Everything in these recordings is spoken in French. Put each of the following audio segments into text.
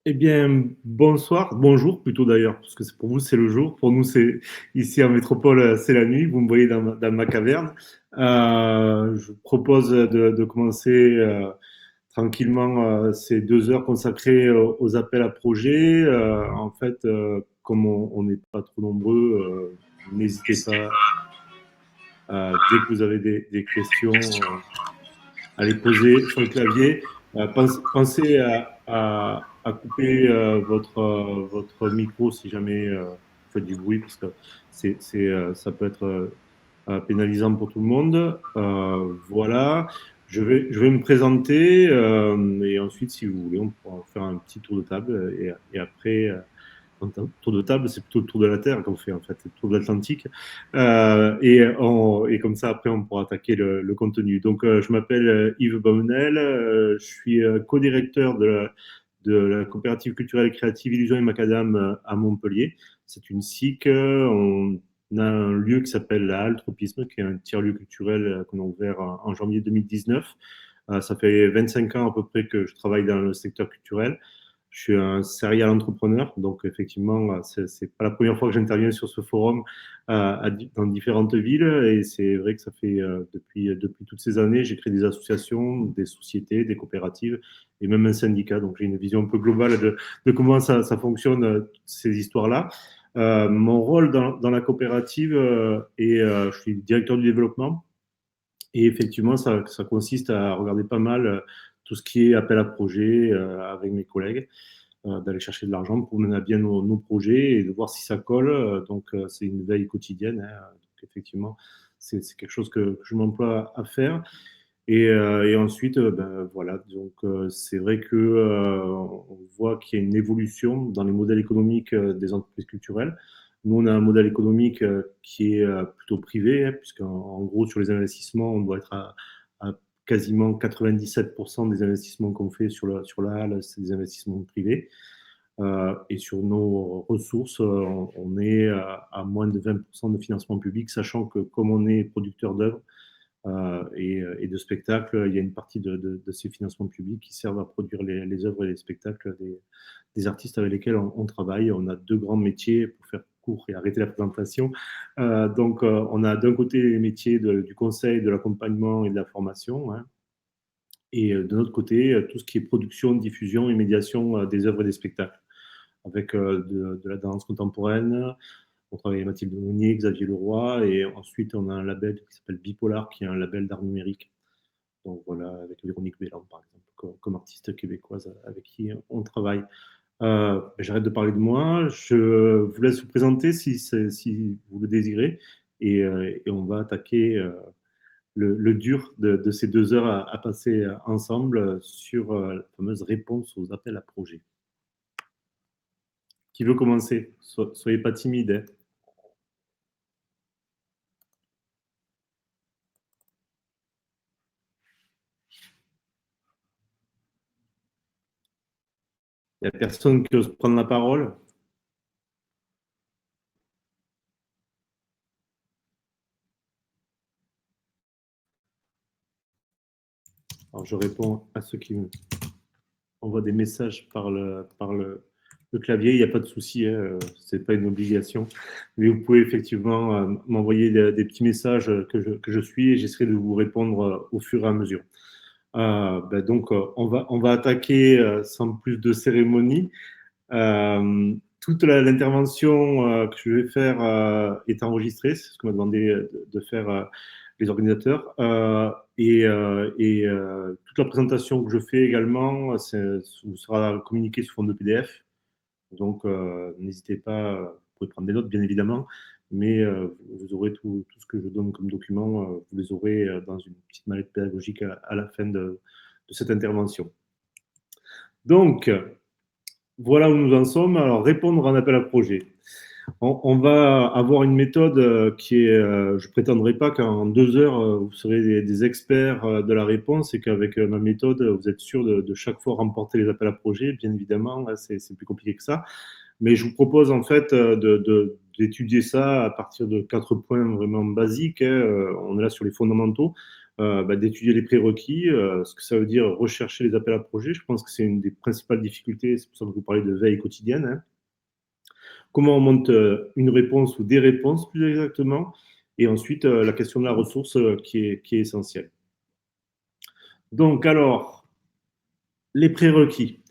Eh bien, bonsoir, bonjour plutôt d'ailleurs, parce que pour vous c'est le jour, pour nous c'est ici en métropole c'est la nuit. Vous me voyez dans ma caverne. Je vous propose de commencer tranquillement ces 2 heures consacrées aux appels à projets. En fait, comme on n'est pas trop nombreux, n'hésitez pas dès que vous avez des questions à les poser sur le clavier. Pensez à couper votre micro si jamais vous faites du bruit, parce que ça peut être pénalisant pour tout le monde. Voilà, je vais me présenter et ensuite, si vous voulez, on pourra faire un petit tour de table et après, un tour de table, c'est plutôt le tour de la Terre qu'on fait en fait, le tour de l'Atlantique. Et comme ça, après, on pourra attaquer le contenu. Donc, je m'appelle Yves Baumenel, je suis co-directeur de la coopérative culturelle et créative Illusion et Macadam à Montpellier. C'est une SIC. On a un lieu qui s'appelle la Halle Tropisme, qui est un tiers-lieu culturel qu'on a ouvert en janvier 2019. Ça fait 25 ans à peu près que je travaille dans le secteur culturel. Je suis un serial entrepreneur, donc effectivement, c'est pas la première fois que j'interviens sur ce forum dans différentes villes, et c'est vrai que ça fait depuis toutes ces années, j'ai créé des associations, des sociétés, des coopératives et même un syndicat. Donc j'ai une vision un peu globale de comment ça fonctionne, ces histoires-là. Mon rôle dans la coopérative je suis directeur du développement. Et effectivement, ça consiste à regarder pas mal tout ce qui est appel à projet avec mes collègues, d'aller chercher de l'argent pour mener à bien nos projets et de voir si ça colle. Donc, c'est une veille quotidienne, hein. Donc, effectivement, c'est quelque chose que je m'emploie à faire. Et ensuite, ben, voilà, donc c'est vrai que on voit qu'il y a une évolution dans les modèles économiques des entreprises culturelles. Nous, on a un modèle économique qui est plutôt privé, hein, puisqu'en gros, sur les investissements, on doit être à quasiment 97% des investissements qu'on fait sur la halle, c'est des investissements privés. Et sur nos ressources, on est à moins de 20% de financement public, sachant que comme on est producteur d'œuvres, et de spectacles, il y a une partie de ces financements publics qui servent à produire les œuvres et les spectacles des artistes avec lesquels on travaille. On a deux grands métiers, pour faire court et arrêter la présentation. Donc, on a d'un côté les métiers du conseil, de l'accompagnement et de la formation, hein, et de notre côté, tout ce qui est production, diffusion et médiation des œuvres et des spectacles, avec de la danse contemporaine. On travaille avec Mathilde Monnier, Xavier Leroy, et ensuite on a un label qui s'appelle Bipolar, qui est un label d'art numérique. Donc voilà, avec Véronique Bélan, par exemple, comme artiste québécoise avec qui on travaille. J'arrête de parler de moi. Je vous laisse vous présenter si vous le désirez. Et on va attaquer le dur de ces 2 heures à passer ensemble sur la fameuse réponse aux appels à projets. Qui veut commencer? Soyez pas timide, hein. Il n'y a personne qui ose prendre la parole. Alors, je réponds à ceux qui envoient des messages par le clavier. Il n'y a pas de souci, hein, ce n'est pas une obligation. Mais vous pouvez effectivement m'envoyer des petits messages que je suis, et j'essaierai de vous répondre au fur et à mesure. Donc, on va attaquer sans plus de cérémonie. Toute l'intervention que je vais faire est enregistrée, c'est ce que m'a demandé de faire les organisateurs. Toute la présentation que je fais également vous sera communiquée sous forme de PDF. Donc, n'hésitez pas, vous pouvez prendre des notes, bien évidemment, mais vous aurez tout ce que je donne comme document, vous les aurez dans une petite mallette pédagogique à la fin de cette intervention. Donc, voilà où nous en sommes. Alors, répondre à un appel à projet. On va avoir une méthode qui est, je prétendrai pas qu'en 2 heures, vous serez des experts de la réponse, et qu'avec ma méthode, vous êtes sûr de chaque fois remporter les appels à projets. Bien évidemment, là, c'est plus compliqué que ça. Mais je vous propose en fait d'étudier ça à partir de 4 points vraiment basiques, hein. On est là sur les fondamentaux. d'étudier les prérequis, ce que ça veut dire rechercher les appels à projets. Je pense que c'est une des principales difficultés, c'est pour ça que vous parlez de veille quotidienne, hein. Comment on monte une réponse ou des réponses plus exactement, et ensuite la question de la ressource qui est essentielle. Donc alors, les prérequis.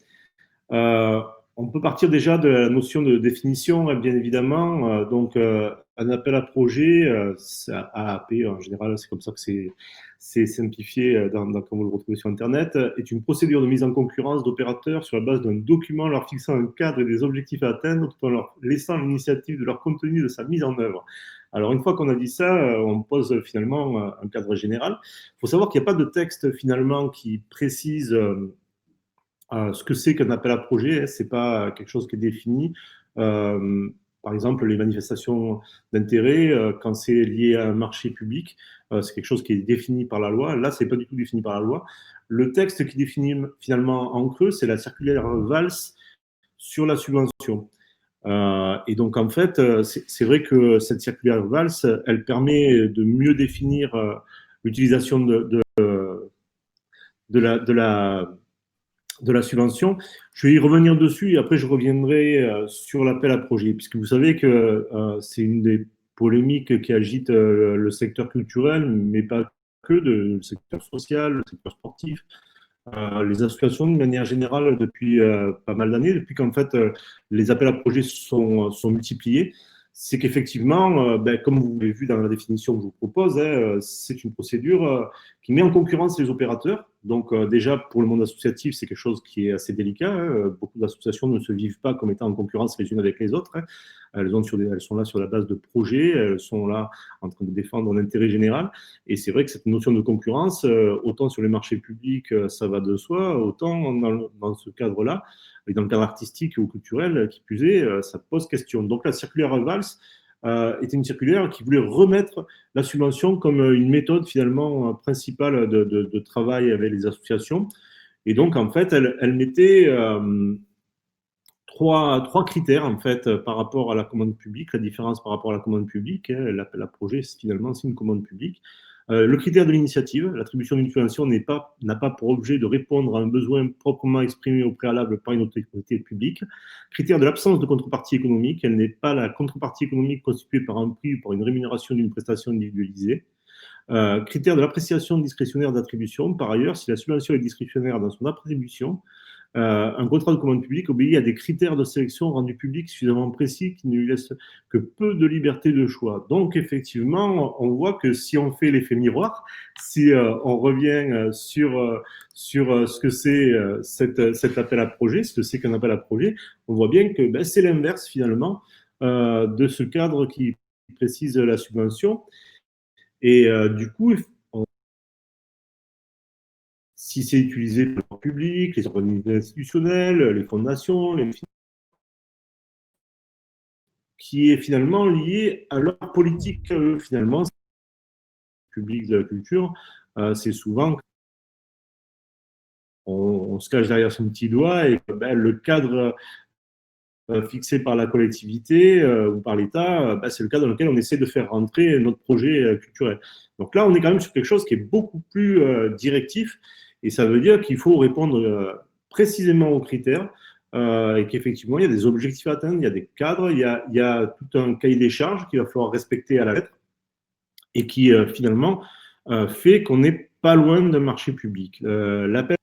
Euh, on peut partir déjà de la notion de définition, hein, bien évidemment. Donc, un appel à projet, AAP en général, c'est comme ça que c'est simplifié quand vous le retrouvez sur Internet, est une procédure de mise en concurrence d'opérateurs sur la base d'un document leur fixant un cadre et des objectifs à atteindre tout en leur laissant l'initiative de leur contenu et de sa mise en œuvre. Alors, une fois qu'on a dit ça, on pose finalement un cadre général. Il faut savoir qu'il n'y a pas de texte finalement qui précise ce que c'est qu'un appel à projet, c'est pas quelque chose qui est défini. Euh, Par exemple, les manifestations d'intérêt, quand c'est lié à un marché public, c'est quelque chose qui est défini par la loi. Là, c'est pas du tout défini par la loi. Le texte qui définit finalement en creux, c'est la circulaire Valls sur la subvention. Et donc, en fait, c'est vrai que cette circulaire Valls, elle permet de mieux définir l'utilisation de la subvention. Je vais y revenir dessus et après je reviendrai sur l'appel à projet, puisque vous savez que c'est une des polémiques qui agite le secteur culturel, mais pas que, le secteur social, le secteur sportif, les associations de manière générale depuis pas mal d'années, depuis qu'en fait les appels à projets sont multipliés. C'est qu'effectivement, comme vous l'avez vu dans la définition que je vous propose, hein, c'est une procédure qui met en concurrence les opérateurs. Donc déjà, pour le monde associatif, c'est quelque chose qui est assez délicat, hein. Beaucoup d'associations ne se vivent pas comme étant en concurrence les unes avec les autres, hein. Elles sont là sur la base de projets, elles sont là en train de défendre l'intérêt général. Et c'est vrai que cette notion de concurrence, autant sur les marchés publics, ça va de soi, autant dans ce cadre-là, et dans le cadre artistique ou culturel, qui plus est, ça pose question. Donc la circulaire Valls était une circulaire qui voulait remettre la subvention comme une méthode finalement principale de travail avec les associations. Et donc en fait, elle mettait trois critères en fait par rapport à la commande publique, la différence par rapport à la commande publique, hein, l'appel à projet, finalement, c'est une commande publique. Le critère de l'initiative, l'attribution d'une subvention n'a pas pour objet de répondre à un besoin proprement exprimé au préalable par une autorité publique. Critère de l'absence de contrepartie économique, elle n'est pas la contrepartie économique constituée par un prix ou par une rémunération d'une prestation individualisée. Critère de l'appréciation discrétionnaire d'attribution, par ailleurs, si la subvention est discrétionnaire dans son attribution, un contrat de commande publique obéit à des critères de sélection rendus publics suffisamment précis qui ne lui laissent que peu de liberté de choix. Donc, effectivement, on voit que si on fait l'effet miroir, si on revient sur ce que c'est cet appel à projet, ce que c'est qu'un appel à projet, on voit bien que c'est l'inverse finalement de ce cadre qui précise la subvention. Et du coup, si c'est utilisé par le public, les organismes institutionnels, les fondations, qui est finalement lié à leur politique, finalement, public de la culture, c'est souvent on se cache derrière son petit doigt et le cadre fixé par la collectivité ou par l'État, c'est le cadre dans lequel on essaie de faire rentrer notre projet culturel. Donc là, on est quand même sur quelque chose qui est beaucoup plus directif et ça veut dire qu'il faut répondre précisément aux critères et qu'effectivement, il y a des objectifs à atteindre, il y a des cadres, il y a tout un cahier des charges qu'il va falloir respecter à la lettre et qui finalement fait qu'on n'est pas loin d'un marché public. L'appel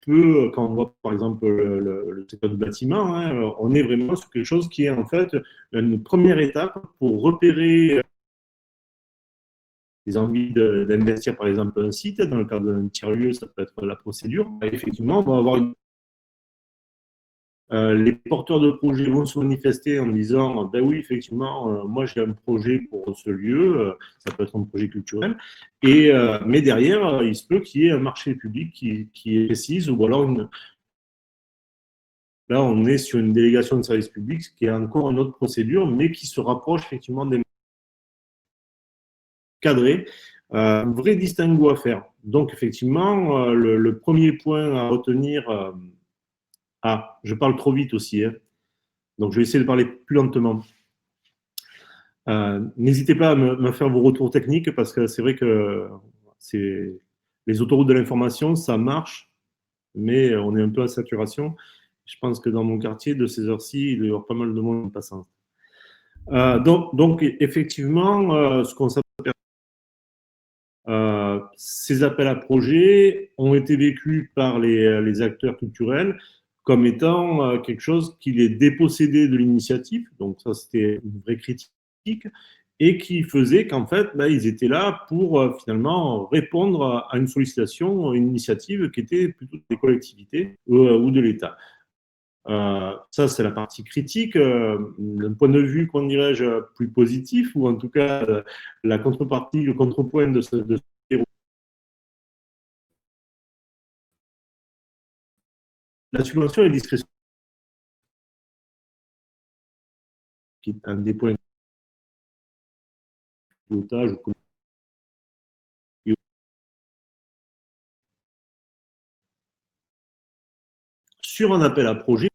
peu, quand on voit par exemple le secteur du bâtiment, hein, on est vraiment sur quelque chose qui est en fait une première étape pour repérer les envies d'investir par exemple un site. Dans le cadre d'un tiers-lieu, ça peut être la procédure. Et effectivement, on va avoir les porteurs de projets vont se manifester en disant ben oui, effectivement, moi j'ai un projet pour ce lieu, ça peut être un projet culturel, mais derrière, il se peut qu'il y ait un marché public qui est précise, ou alors là, on est sur une délégation de service public, ce qui est encore une autre procédure, mais qui se rapproche effectivement des cadrés. Un vrai distinguo à faire. Donc, effectivement, le premier point à retenir. Je parle trop vite aussi, hein, donc je vais essayer de parler plus lentement. N'hésitez pas à me faire vos retours techniques parce que c'est vrai que c'est les autoroutes de l'information, ça marche, mais on est un peu à saturation. Je pense que dans mon quartier, de ces heures-ci, il doit y avoir pas mal de monde en passant. Donc, effectivement, ce qu'on s'aperçoit, ces appels à projets ont été vécus par les acteurs culturels comme étant quelque chose qui les dépossédait de l'initiative. Donc ça, c'était une vraie critique et qui faisait qu'en fait, ben, ils étaient là pour finalement répondre à une sollicitation, à une initiative qui était plutôt des collectivités ou de l'État. Ça, c'est la partie critique. D'un point de vue, qu'on dirais-je, plus positif, ou en tout cas, la contrepartie, le contrepoint de la subvention et la discrétion, qui est un des points de pilotage sur un appel à projet.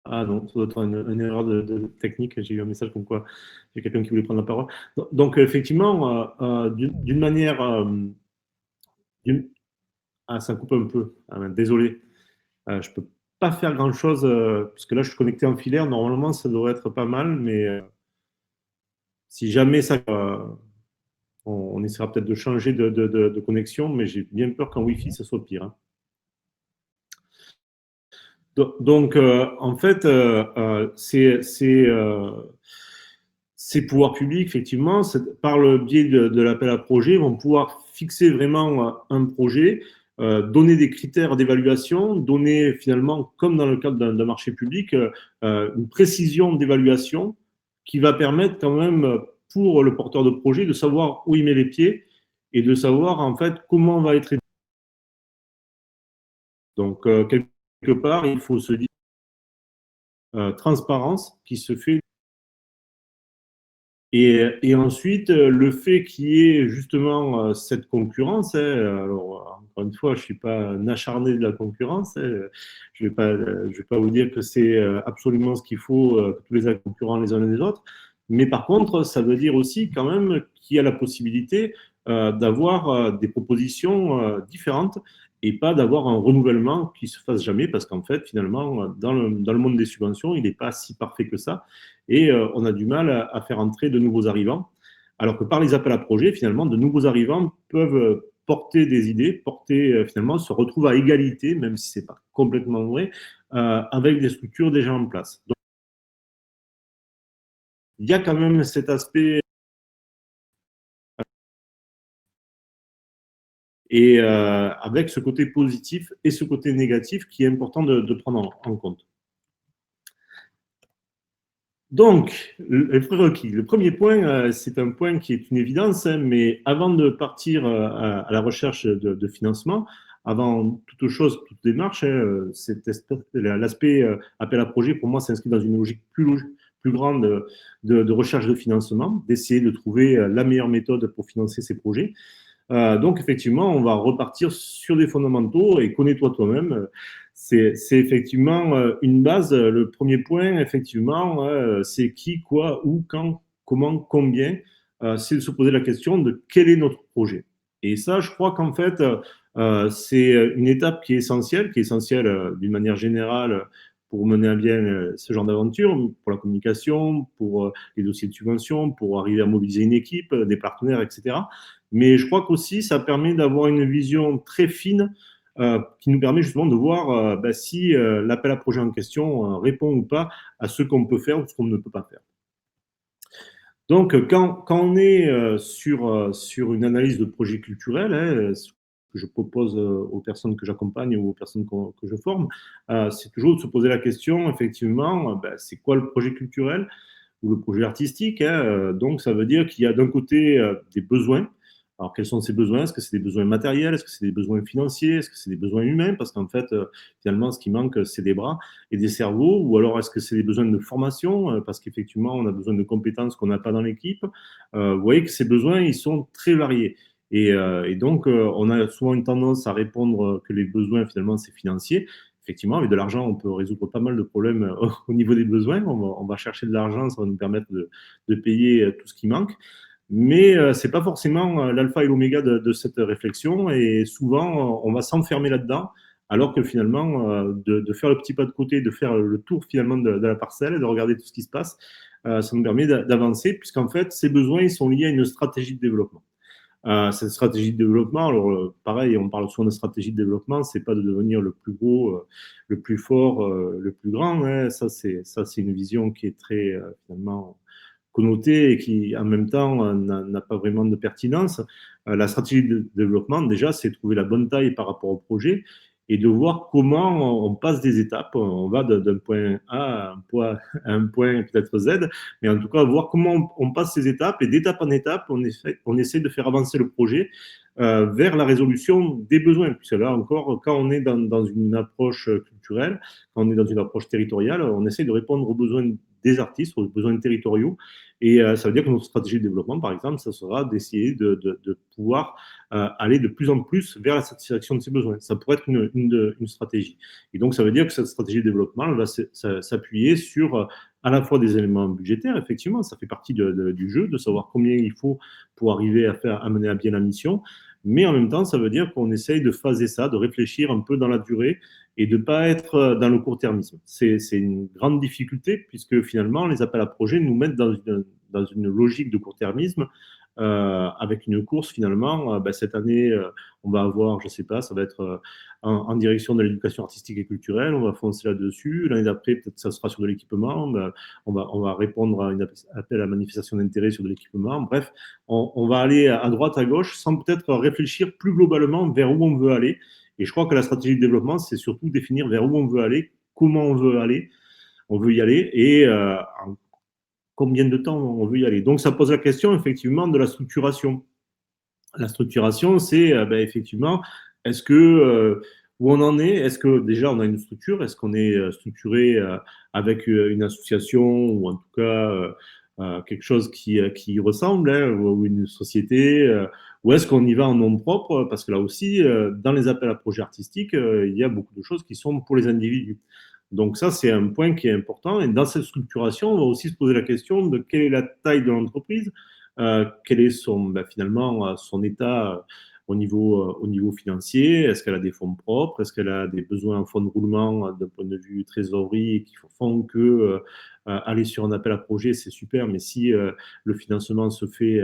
Ah non, ça doit être une erreur de technique. J'ai eu un message comme quoi il y a quelqu'un qui voulait prendre la parole. Donc, effectivement, d'une manière. D'une- Ah, ça coupe un peu. Ah, ben, désolé. Je peux pas faire grand-chose parce que là, je suis connecté en filaire. Normalement, ça devrait être pas mal, mais si jamais ça. On essaiera peut-être de changer de connexion, mais j'ai bien peur qu'en Wi-Fi, ça soit pire, hein. Donc, en fait, ces pouvoirs publics, effectivement, par le biais de l'appel à projet, vont pouvoir fixer vraiment un projet, donner des critères d'évaluation, donner finalement, comme dans le cadre d'un marché public, une précision d'évaluation qui va permettre quand même pour le porteur de projet de savoir où il met les pieds et de savoir en fait comment on va être aidé. Donc, quelque part, il faut se dire transparence qui se fait. Et ensuite, le fait qu'il y ait justement cette concurrence, hein, alors encore une fois, je ne suis pas un acharné de la concurrence, hein, je vais pas vous dire que c'est absolument ce qu'il faut, que tous les acteurs concurrents les uns et les autres, mais par contre, ça veut dire aussi quand même qu'il y a la possibilité d'avoir des propositions différentes et pas d'avoir un renouvellement qui se fasse jamais, parce qu'en fait, finalement, dans le monde des subventions, il n'est pas si parfait que ça et on a du mal à faire entrer de nouveaux arrivants. Alors que par les appels à projets, finalement, de nouveaux arrivants peuvent porter des idées, porter finalement, se retrouvent à égalité, même si ce n'est pas complètement vrai, avec des structures déjà en place. Donc, il y a quand même cet aspect et avec ce côté positif et ce côté négatif qui est important de prendre en compte. Donc, les prérequis. Le premier point, c'est un point qui est une évidence, hein, mais avant de partir à la recherche de financement, avant toute chose, toute démarche, hein, l'aspect appel à projet, pour moi, s'inscrit dans une logique plus grande de recherche de financement, d'essayer de trouver la meilleure méthode pour financer ces projets. Donc, effectivement, on va repartir sur des fondamentaux et connais-toi toi-même. C'est effectivement une base. Le premier point, effectivement, c'est qui, quoi, où, quand, comment, combien. C'est de se poser la question de quel est notre projet. Et ça, je crois qu'en fait, c'est une étape qui est essentielle d'une manière générale pour mener à bien ce genre d'aventure, pour la communication, pour les dossiers de subvention, pour arriver à mobiliser une équipe, des partenaires, etc. Mais je crois qu'aussi, ça permet d'avoir une vision très fine qui nous permet justement de voir si l'appel à projet en question répond ou pas à ce qu'on peut faire ou ce qu'on ne peut pas faire. Donc, quand on est sur une analyse de projet culturel, hein, ce que je propose aux personnes que j'accompagne ou aux personnes que je forme, c'est toujours de se poser la question, effectivement, c'est quoi le projet culturel ou le projet artistique, hein. Donc, ça veut dire qu'il y a d'un côté des besoins. Alors, quels sont ces besoins? Est-ce que c'est des besoins matériels? Est-ce que c'est des besoins financiers? Est-ce que c'est des besoins humains? Parce qu'en fait, finalement, ce qui manque, c'est des bras et des cerveaux. Ou alors, est-ce que c'est des besoins de formation? Parce qu'effectivement, on a besoin de compétences qu'on n'a pas dans l'équipe. Vous voyez que ces besoins, ils sont très variés. Et donc, on a souvent une tendance à répondre que les besoins, finalement, c'est financier. Effectivement, avec de l'argent, on peut résoudre pas mal de problèmes au niveau des besoins. On va chercher de l'argent, ça va nous permettre de payer tout ce qui manque. Mais ce n'est pas forcément l'alpha et l'oméga de cette réflexion. Et souvent, on va s'enfermer là-dedans, alors que finalement, de faire le petit pas de côté, de faire le tour finalement de la parcelle, de regarder tout ce qui se passe, ça nous permet d'avancer, puisqu'en fait, ces besoins ils sont liés à une stratégie de développement. Cette stratégie de développement, alors pareil, on parle souvent de stratégie de développement, c'est pas de devenir le plus gros, le plus fort, le plus grand. Hein. Ça c'est une vision qui est très finalement connotée et qui en même temps n'a pas vraiment de pertinence. La stratégie de développement, déjà, c'est trouver la bonne taille par rapport au projet et de voir comment on passe des étapes. On va d'un point A à un point peut-être Z, mais en tout cas, voir comment on passe ces étapes et d'étape en étape, on essaie de faire avancer le projet vers la résolution des besoins. Puisque là encore, quand on est dans une approche culturelle, quand on est dans une approche territoriale, on essaie de répondre aux besoins des artistes, aux besoins territoriaux. Et ça veut dire que notre stratégie de développement, par exemple, ça sera d'essayer de pouvoir aller de plus en plus vers la satisfaction de ces besoins. Ça pourrait être une stratégie. Et donc, ça veut dire que cette stratégie de développement elle va s'appuyer sur à la fois des éléments budgétaires, effectivement, ça fait partie du jeu, de savoir combien il faut pour arriver à mener à bien la mission. Mais en même temps, ça veut dire qu'on essaye de phaser ça, de réfléchir un peu dans la durée et de ne pas être dans le court-termisme. C'est une grande difficulté puisque finalement, les appels à projets nous mettent dans une logique de court-termisme avec une course finalement. Cette année, on va avoir, je ne sais pas, ça va être en direction de l'éducation artistique et culturelle, on va foncer là-dessus. L'année d'après, peut-être que ça sera sur de l'équipement. On va répondre à un appel à manifestation d'intérêt sur de l'équipement. Bref, on va aller à droite, à gauche, sans peut-être réfléchir plus globalement vers où on veut aller. Et je crois que la stratégie de développement, c'est surtout définir vers où on veut aller, comment on veut y aller et en combien de temps on veut y aller. Donc, ça pose la question, effectivement, de la structuration. La structuration, c'est effectivement, est-ce que où on en est, est-ce que déjà on a une structure, est-ce qu'on est structuré avec une association ou en tout cas quelque chose qui ressemble, hein, ou une société, ou est-ce qu'on y va en nom propre, parce que là aussi, dans les appels à projets artistiques, il y a beaucoup de choses qui sont pour les individus. Donc ça, c'est un point qui est important. Et dans cette structuration, on va aussi se poser la question de quelle est la taille de l'entreprise, quel est finalement son état au niveau financier. Est-ce qu'elle a des fonds propres? Est-ce qu'elle a des besoins en fonds de roulement d'un point de vue trésorerie qui font que aller sur un appel à projet, c'est super, mais si le financement se fait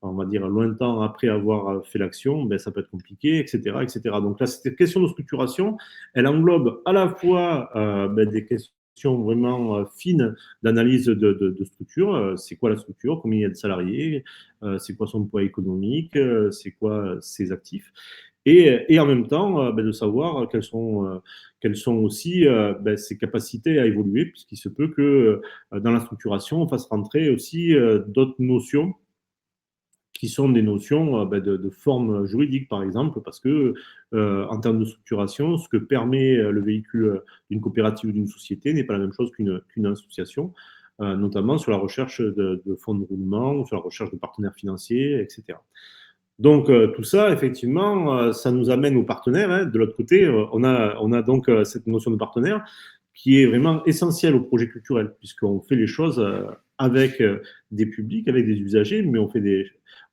on va dire, longtemps après avoir fait l'action, ça peut être compliqué, etc., etc. Donc là, cette question de structuration, elle englobe à la fois des questions vraiment fines d'analyse de structure. C'est quoi la structure? Combien il y a de salariés? C'est quoi son poids économique? C'est quoi ses actifs? Et en même temps, de savoir quelles sont aussi ses capacités à évoluer, puisqu'il se peut que dans la structuration, on fasse rentrer aussi d'autres notions qui sont des notions de forme juridique, par exemple, parce que en termes de structuration, ce que permet le véhicule d'une coopérative ou d'une société n'est pas la même chose qu'une association, notamment sur la recherche de fonds de roulement, sur la recherche de partenaires financiers, etc. Donc tout ça, effectivement, ça nous amène aux partenaires. Hein. De l'autre côté, on a donc cette notion de partenaire qui est vraiment essentielle au projet culturel, puisqu'on fait les choses avec des publics, avec des usagers, mais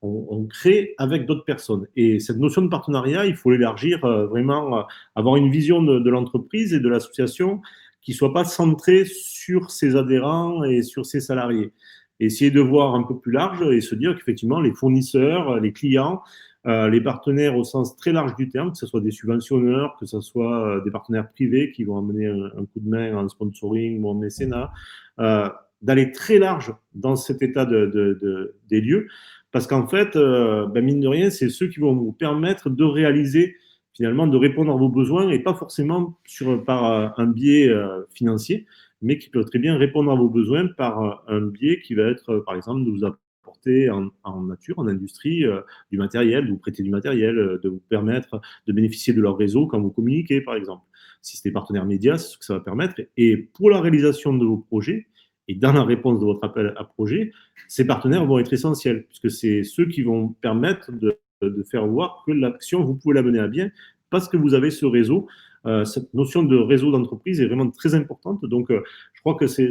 on crée avec d'autres personnes. Et cette notion de partenariat, il faut l'élargir vraiment, avoir une vision de l'entreprise et de l'association qui ne soit pas centrée sur ses adhérents et sur ses salariés. Essayer de voir un peu plus large et se dire qu'effectivement, les fournisseurs, les clients, les partenaires au sens très large du terme, que ce soit des subventionneurs, que ce soit des partenaires privés qui vont amener un coup de main en sponsoring ou en mécénat, d'aller très large dans cet état des lieux, parce qu'en fait, mine de rien, c'est ceux qui vont vous permettre de réaliser, finalement, de répondre à vos besoins et pas forcément par un biais financier, mais qui peut très bien répondre à vos besoins par un biais qui va être, par exemple, de vous apporter en nature, en industrie, du matériel, de vous prêter du matériel, de vous permettre de bénéficier de leur réseau quand vous communiquez, par exemple. Si c'est des partenaires médias, c'est ce que ça va permettre. Et pour la réalisation de vos projets, et dans la réponse de votre appel à projet, ces partenaires vont être essentiels, puisque c'est ceux qui vont permettre de faire voir que l'action, vous pouvez la mener à bien parce que vous avez ce réseau. Cette notion de réseau d'entreprise est vraiment très importante. Donc, je crois que c'est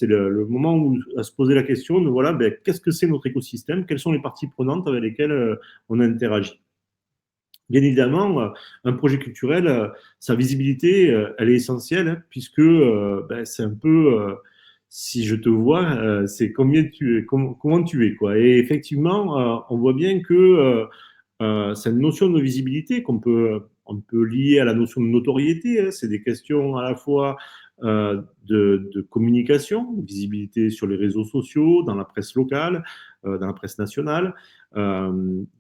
le moment où à se poser la question de voilà, ben, qu'est-ce que c'est notre écosystème, quelles sont les parties prenantes avec lesquelles on interagit. Bien évidemment, un projet culturel, sa visibilité, elle est essentielle, hein, puisque ben, c'est un peu, si je te vois, c'est combien tu es, comment tu es, quoi. Et effectivement, on voit bien que cette notion de visibilité on peut lier à la notion de notoriété, hein, c'est des questions à la fois de communication, visibilité sur les réseaux sociaux, dans la presse locale, dans la presse nationale,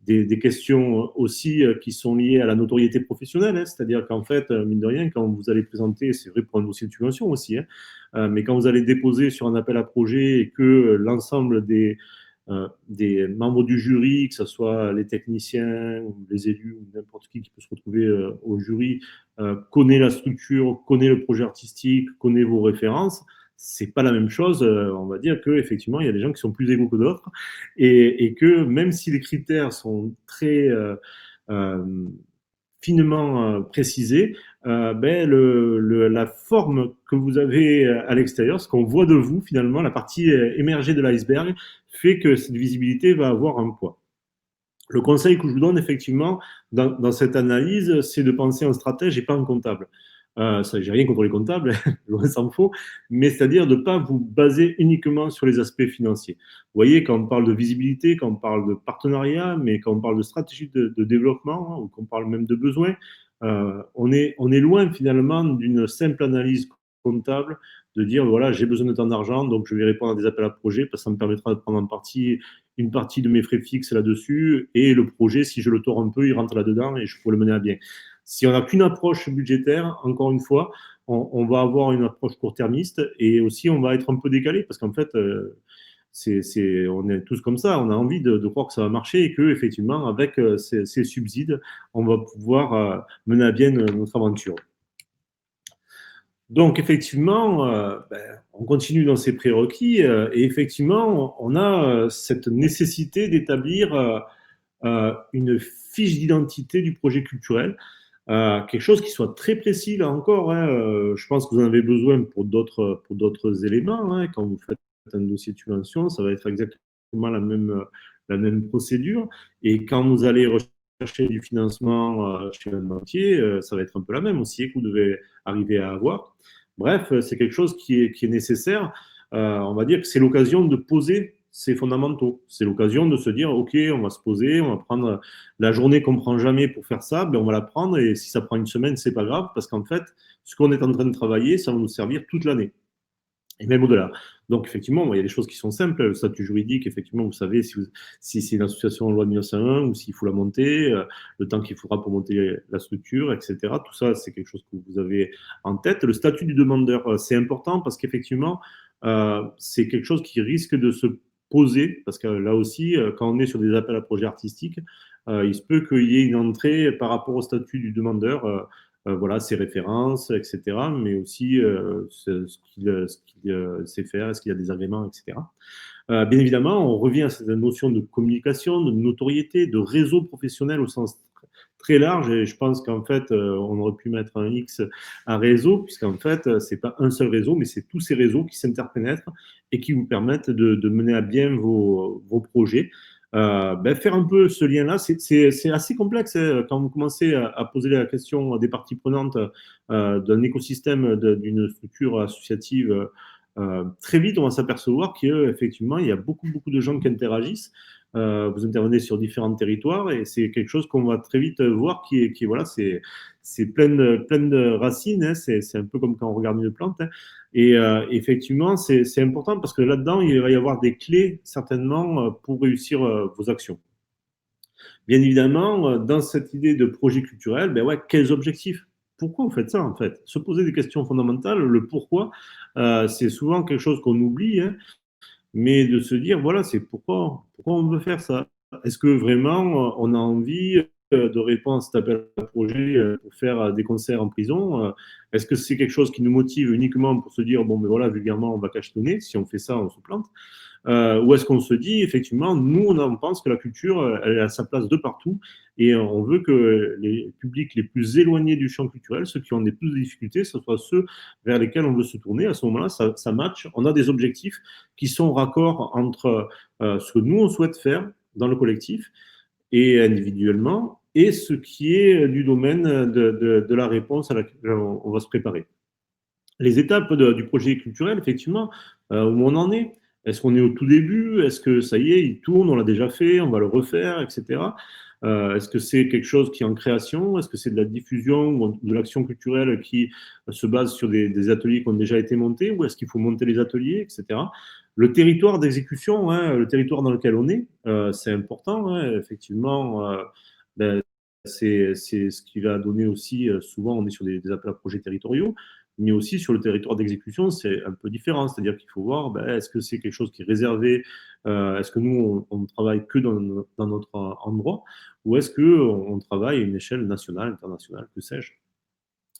des questions aussi qui sont liées à la notoriété professionnelle, hein, c'est-à-dire qu'en fait, mine de rien, quand vous allez présenter, c'est vrai pour un dossier de subvention aussi, hein, mais quand vous allez déposer sur un appel à projet et que l'ensemble des membres du jury, que ce soit les techniciens ou les élus ou n'importe qui peut se retrouver au jury, connaît la structure, connaît le projet artistique, connaît vos références, c'est pas la même chose. On va dire qu'effectivement, il y a des gens qui sont plus égaux que d'autres et que même si les critères sont très euh, finement précisés, ben la forme que vous avez à l'extérieur, ce qu'on voit de vous finalement, la partie émergée de l'iceberg, fait que cette visibilité va avoir un poids. Le conseil que je vous donne effectivement dans cette analyse, c'est de penser en stratège et pas en comptable. Ça, j'ai rien contre les comptables, loin s'en faut, mais c'est-à-dire de ne pas vous baser uniquement sur les aspects financiers. Vous voyez, quand on parle de visibilité, quand on parle de partenariat, mais quand on parle de stratégie de développement, hein, ou qu'on parle même de besoins, on est loin finalement d'une simple analyse comptable, de dire voilà, j'ai besoin de tant d'argent, donc je vais répondre à des appels à projets parce que ça me permettra de prendre une partie de mes frais fixes là-dessus, et le projet, si je le tords un peu, il rentre là-dedans et je pourrais le mener à bien. Si on n'a qu'une approche budgétaire, encore une fois, on va avoir une approche court-termiste et aussi on va être un peu décalé parce qu'en fait, on est tous comme ça, on a envie de croire que ça va marcher et que effectivement, avec ces subsides, on va pouvoir mener à bien notre aventure. Donc, effectivement, ben, on continue dans ces prérequis et effectivement, on a cette nécessité d'établir une fiche d'identité du projet culturel, quelque chose qui soit très précis, là encore. Hein, je pense que vous en avez besoin pour d'autres éléments. Hein, quand vous faites un dossier de subvention, ça va être exactement la même procédure. Et quand vous allez rechercher du financement chez un banquier, ça va être un peu la même aussi que vous devez arriver à avoir. Bref, c'est quelque chose qui est nécessaire. On va dire que c'est l'occasion de poser ces fondamentaux. C'est l'occasion de se dire, OK, on va se poser, on va prendre la journée qu'on ne prend jamais pour faire ça, ben on va la prendre et si ça prend une semaine, c'est pas grave parce qu'en fait, ce qu'on est en train de travailler, ça va nous servir toute l'année et même au-delà. Donc, effectivement, il y a des choses qui sont simples. Le statut juridique, effectivement, vous savez si c'est une association en loi de 1901 ou s'il faut la monter, le temps qu'il faudra pour monter la structure, etc. Tout ça, c'est quelque chose que vous avez en tête. Le statut du demandeur, c'est important parce qu'effectivement, c'est quelque chose qui risque de se poser parce que là aussi, quand on est sur des appels à projets artistiques, il se peut qu'il y ait une entrée par rapport au statut du demandeur. Voilà, ses références, etc., mais aussi ce qu'il sait faire, est-ce qu'il y a des agréments, etc. Bien évidemment, on revient à cette notion de communication, de notoriété, de réseau professionnel au sens très large, et je pense qu'en fait, on aurait pu mettre un X à réseau, puisqu'en fait, c'est pas un seul réseau, mais c'est tous ces réseaux qui s'interpénètrent et qui vous permettent de mener à bien vos projets. Ben, faire un peu ce lien-là, c'est assez complexe hein, quand vous commencez à poser la question des parties prenantes d'un écosystème, d'une structure associative. Très vite, on va s'apercevoir qu'effectivement, il y a beaucoup, beaucoup de gens qui interagissent. Vous intervenez sur différents territoires et c'est quelque chose qu'on va très vite voir voilà, c'est plein de racines. Hein, c'est un peu comme quand on regarde une plante. Hein, et effectivement, c'est important parce que là-dedans, il va y avoir des clés certainement pour réussir vos actions. Bien évidemment, dans cette idée de projet culturel, ben ouais, quels objectifs? Pourquoi vous faites ça en fait? Se poser des questions fondamentales, le pourquoi, c'est souvent quelque chose qu'on oublie. Hein, mais de se dire, voilà, c'est pourquoi on veut faire ça. Est-ce que vraiment on a envie de répondre à cet appel à projet pour faire des concerts en prison? Est-ce que c'est quelque chose qui nous motive uniquement pour se dire, bon, mais voilà, vulgairement, on va cachetonner, si on fait ça, on se plante? Ou est-ce qu'on se dit, effectivement, nous, on pense que la culture, elle a sa place de partout et on veut que les publics les plus éloignés du champ culturel, ceux qui ont des plus de difficultés, ce soit ceux vers lesquels on veut se tourner. À ce moment-là, ça match. On a des objectifs qui sont raccords entre ce que nous, on souhaite faire dans le collectif et individuellement et ce qui est du domaine de la réponse à laquelle on va se préparer. Les étapes du projet culturel, effectivement, où on en est. Est-ce qu'on est au tout début? Est-ce que ça y est, il tourne, on l'a déjà fait, on va le refaire, etc. Est-ce que c'est quelque chose qui est en création? Est-ce que c'est de la diffusion ou de l'action culturelle qui se base sur des ateliers qui ont déjà été montés? Ou est-ce qu'il faut monter les ateliers, etc. Le territoire d'exécution, hein, le territoire dans lequel on est, c'est important, hein, effectivement. Ben, c'est ce qui va donner aussi, souvent on est sur des appels à projets territoriaux, mais aussi sur le territoire d'exécution, c'est un peu différent. C'est-à-dire qu'il faut voir, ben, est-ce que c'est quelque chose qui est réservé, est-ce que nous, on travaille que dans notre endroit, ou est-ce qu'on travaille à une échelle nationale, internationale, que sais-je.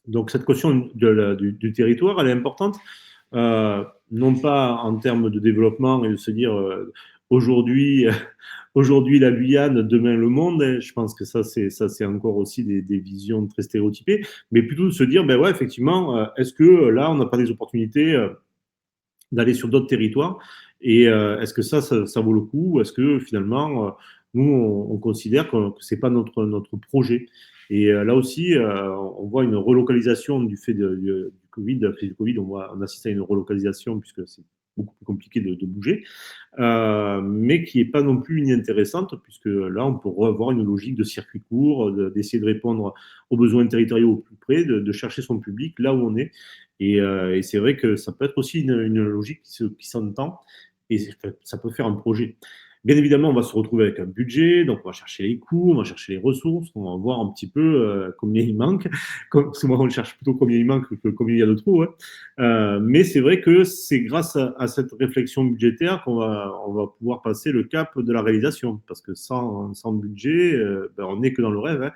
Donc cette question du territoire, elle est importante, non pas en termes de développement et de se dire aujourd'hui, aujourd'hui la Guyane, demain le monde. Hein, je pense que ça c'est encore aussi des visions très stéréotypées, mais plutôt de se dire, ben ouais, effectivement, est-ce que là, on n'a pas des opportunités d'aller sur d'autres territoires et est-ce que ça vaut le coup ou est-ce que finalement, nous, on considère que c'est pas notre projet. Et là aussi, on voit une relocalisation du fait du Covid, de la crise du Covid, on assiste à une relocalisation puisque c'est beaucoup plus compliqué de bouger, mais qui n'est pas non plus inintéressante, puisque là, on peut avoir une logique de circuit court, d'essayer de répondre aux besoins territoriaux au plus près, de chercher son public là où on est. Et c'est vrai que ça peut être aussi une logique qui s'entend, et ça peut faire un projet. Bien évidemment, on va se retrouver avec un budget, donc on va chercher les coûts, on va chercher les ressources, on va voir un petit peu combien il manque. Comme, souvent, on cherche plutôt combien il manque que combien il y a de trous. Hein. Mais c'est vrai que c'est grâce à cette réflexion budgétaire on va pouvoir passer le cap de la réalisation. Parce que sans budget, ben, on n'est que dans le rêve.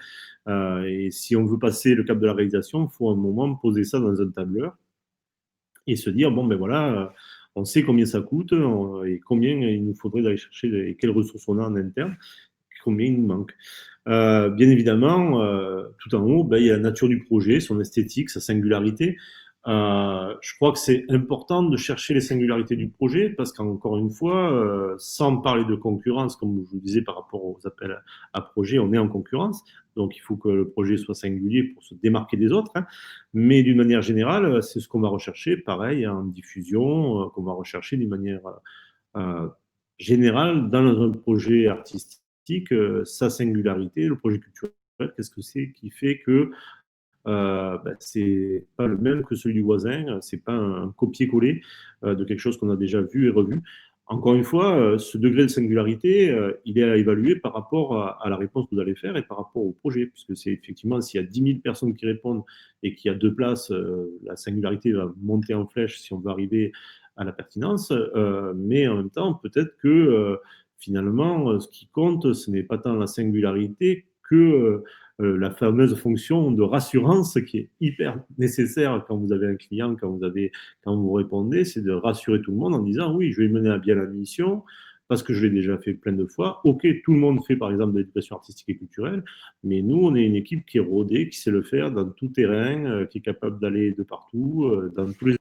Hein. Et si on veut passer le cap de la réalisation, il faut à un moment poser ça dans un tableur et se dire, bon, ben voilà, on sait combien ça coûte et combien il nous faudrait d'aller chercher et quelles ressources on a en interne, combien il nous manque. Bien évidemment, tout en haut, ben, il y a la nature du projet, son esthétique, sa singularité. Je crois que c'est important de chercher les singularités du projet parce qu'encore une fois, sans parler de concurrence, comme je vous disais par rapport aux appels à projets, on est en concurrence. Donc il faut que le projet soit singulier pour se démarquer des autres. Hein. Mais d'une manière générale, c'est ce qu'on va rechercher, pareil, en diffusion, qu'on va rechercher d'une manière euh, générale dans un projet artistique, sa singularité, le projet culturel, qu'est-ce que c'est qui fait que ben, c'est pas le même que celui du voisin, c'est pas un copier-coller de quelque chose qu'on a déjà vu et revu. Encore une fois, ce degré de singularité, il est à évaluer par rapport à la réponse que vous allez faire et par rapport au projet, puisque c'est effectivement s'il y a 10 000 personnes qui répondent et qu'il y a deux places, la singularité va monter en flèche si on veut arriver à la pertinence, mais en même temps, peut-être que finalement, ce qui compte, ce n'est pas tant la singularité que la fameuse fonction de rassurance qui est hyper nécessaire quand vous avez un client, quand vous répondez, c'est de rassurer tout le monde en disant oui, je vais mener à bien la mission parce que je l'ai déjà fait plein de fois. Ok, tout le monde fait par exemple de l'éducation artistique et culturelle, mais nous, on est une équipe qui est rodée, qui sait le faire dans tout terrain, qui est capable d'aller de partout, dans tous les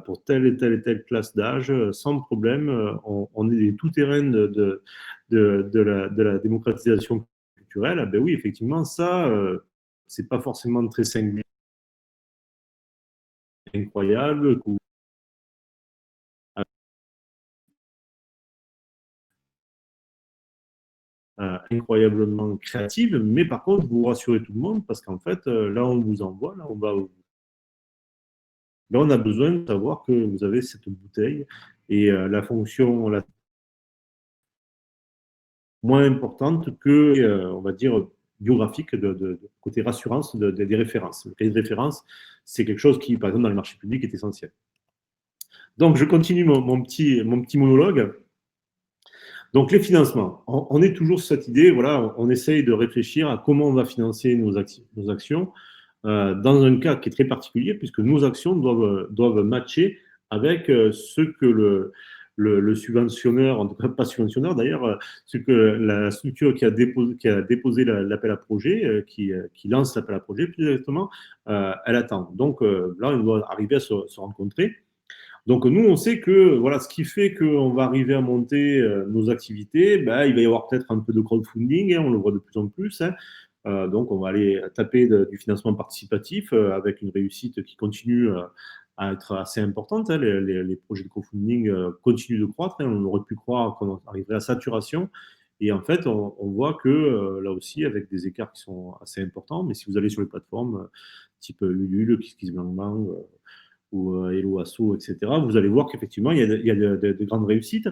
pour telle et telle classe d'âge, sans problème. On est des tout-terrains de la démocratisation culturelle. Ah ben oui, effectivement, ça, c'est pas forcément très singulier, incroyable, ou incroyablement créative, mais par contre, vous rassurez tout le monde parce qu'en fait, là, on vous envoie, là, on a besoin de savoir que vous avez cette bouteille et la fonction, la moins importante que, on va dire, biographique de côté rassurance des références. Le cahier de référence, c'est quelque chose qui, par exemple, dans les marchés publics, est essentiel. Donc, je continue mon petit monologue. Donc, les financements. On est toujours sur cette idée, voilà, on essaye de réfléchir à comment on va financer nos actions dans un cas qui est très particulier, puisque nos actions doivent matcher avec ce que le subventionneur, en tout cas pas subventionneur d'ailleurs, ce que la structure qui a déposé l'appel à projet, qui lance l'appel à projet, plus exactement, elle attend. Donc là, on doit arriver à se rencontrer. Donc nous, on sait que voilà, ce qui fait qu'on va arriver à monter nos activités, ben, il va y avoir peut-être un peu de crowdfunding, hein, on le voit de plus en plus. Hein. Donc on va aller taper du financement participatif avec une réussite qui continue à être assez importante. Hein. Les projets de crowdfunding continuent de croître. Hein. On aurait pu croire qu'on arriverait à saturation. Et en fait, on voit que là aussi, avec des écarts qui sont assez importants, mais si vous allez sur les plateformes type Ulule, KissKissBankBank, ou Hello Asso, etc., vous allez voir qu'effectivement, il y a de grandes réussites.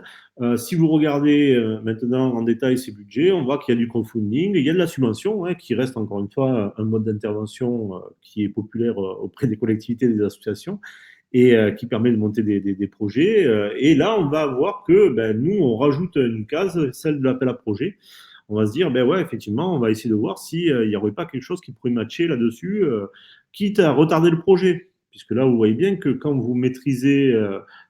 Si vous regardez maintenant en détail ces budgets, on voit qu'il y a du crowdfunding, il y a de la subvention, hein, qui reste encore une fois un mode d'intervention qui est populaire auprès des collectivités et des associations et qui permet de monter des projets. Et là, on va voir que ben, nous, on rajoute une case, celle de l'appel à projet. On va se dire, ben ouais, effectivement, on va essayer de voir s'il n'y aurait pas quelque chose qui pourrait matcher là-dessus, quitte à retarder le projet. Puisque là, vous voyez bien que quand vous maîtrisez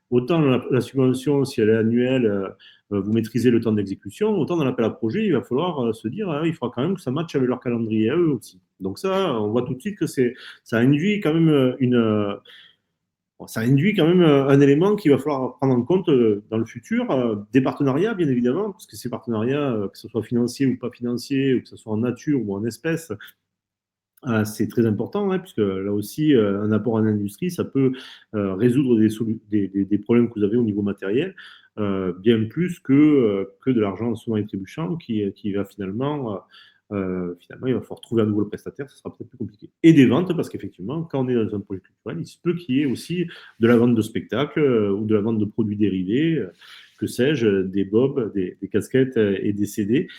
autant la subvention, si elle est annuelle, vous maîtrisez le temps d'exécution, autant dans l'appel à projet, il va falloir se dire, il faudra quand même que ça matche avec leur calendrier à eux aussi. Donc ça, on voit tout de suite que ça induit quand même ça induit quand même un élément qu'il va falloir prendre en compte dans le futur, des partenariats bien évidemment, parce que ces partenariats, que ce soit financier ou pas financier, ou que ce soit en nature ou en espèces, c'est très important, hein, puisque là aussi, un apport en industrie, ça peut résoudre des problèmes que vous avez au niveau matériel, bien plus que de l'argent souvent et trébuchant qui va finalement, il va falloir trouver un nouveau prestataire, ça sera peut-être plus compliqué. Et des ventes, parce qu'effectivement, quand on est dans un projet culturel, il se peut qu'il y ait aussi de la vente de spectacles ou de la vente de produits dérivés, que sais-je, des bobs, des casquettes et des CD.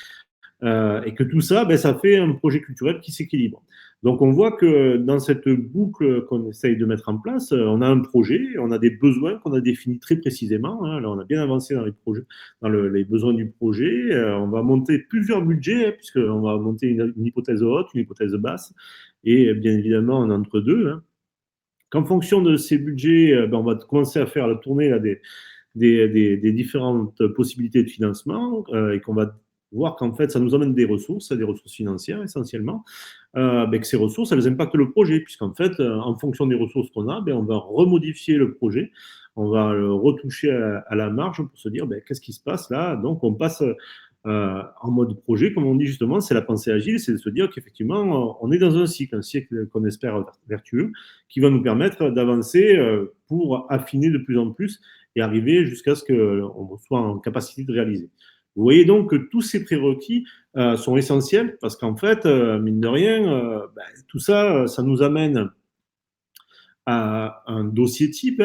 Et que tout ça, ben, ça fait un projet culturel qui s'équilibre. Donc on voit que dans cette boucle qu'on essaye de mettre en place, on a un projet, on a des besoins qu'on a définis très précisément. Hein. Là, on a bien avancé dans les projets, les besoins du projet. On va monter plusieurs budgets, hein, puisqu'on va monter une hypothèse haute, une hypothèse basse, et bien évidemment un entre-deux. Hein. Qu'en fonction de ces budgets, ben, on va commencer à faire la tournée là, des différentes possibilités de financement et qu'on va voir qu'en fait, ça nous amène des ressources financières essentiellement, ben, que ces ressources, elles impactent le projet, puisqu'en fait, en fonction des ressources qu'on a, ben, on va remodifier le projet, on va le retoucher à la marge pour se dire, ben, qu'est-ce qui se passe là. Donc, on passe en mode projet, comme on dit justement, c'est la pensée agile, c'est de se dire qu'effectivement, on est dans un cycle qu'on espère vertueux, qui va nous permettre d'avancer pour affiner de plus en plus et arriver jusqu'à ce qu'on soit en capacité de réaliser. Vous voyez donc que tous ces prérequis sont essentiels parce qu'en fait, mine de rien, ben, tout ça, ça nous amène à un dossier type,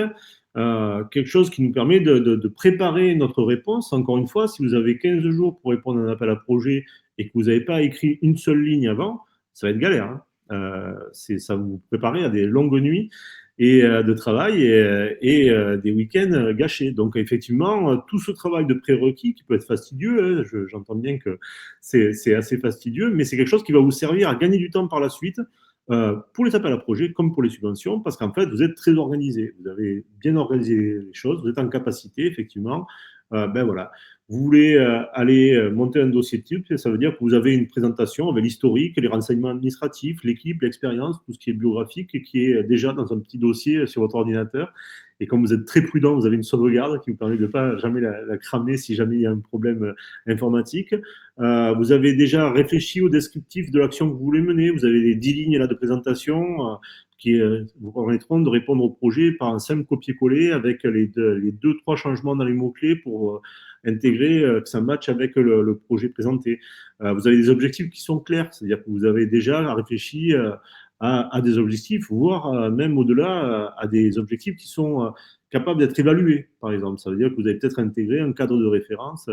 hein, quelque chose qui nous permet de préparer notre réponse. Encore une fois, si vous avez 15 jours pour répondre à un appel à projet et que vous n'avez pas écrit une seule ligne avant, ça va être galère. Hein. Ça vous préparer à des longues nuits et de travail et des week-ends gâchés. Donc effectivement, tout ce travail de prérequis qui peut être fastidieux, hein, j'entends bien que c'est assez fastidieux, mais c'est quelque chose qui va vous servir à gagner du temps par la suite pour les appels à projets comme pour les subventions, parce qu'en fait, vous êtes très organisé. Vous avez bien organisé les choses, vous êtes en capacité, effectivement. Ben voilà. Vous voulez aller monter un dossier type, ça veut dire que vous avez une présentation avec l'historique, les renseignements administratifs, l'équipe, l'expérience, tout ce qui est biographique et qui est déjà dans un petit dossier sur votre ordinateur. Et comme vous êtes très prudent, vous avez une sauvegarde qui vous permet de ne pas jamais la cramer si jamais il y a un problème informatique. Vous avez déjà réfléchi au descriptif de l'action que vous voulez mener. Vous avez les 10 lignes là de présentation qui vous permettront de répondre au projet par un simple copier-coller avec les deux, trois changements dans les mots-clés pour intégrer que ça matche avec le projet présenté. Vous avez des objectifs qui sont clairs, c'est-à-dire que vous avez déjà réfléchi à des objectifs, voire même au-delà à des objectifs qui sont capables d'être évalués, par exemple. Ça veut dire que vous avez peut-être intégré un cadre de référence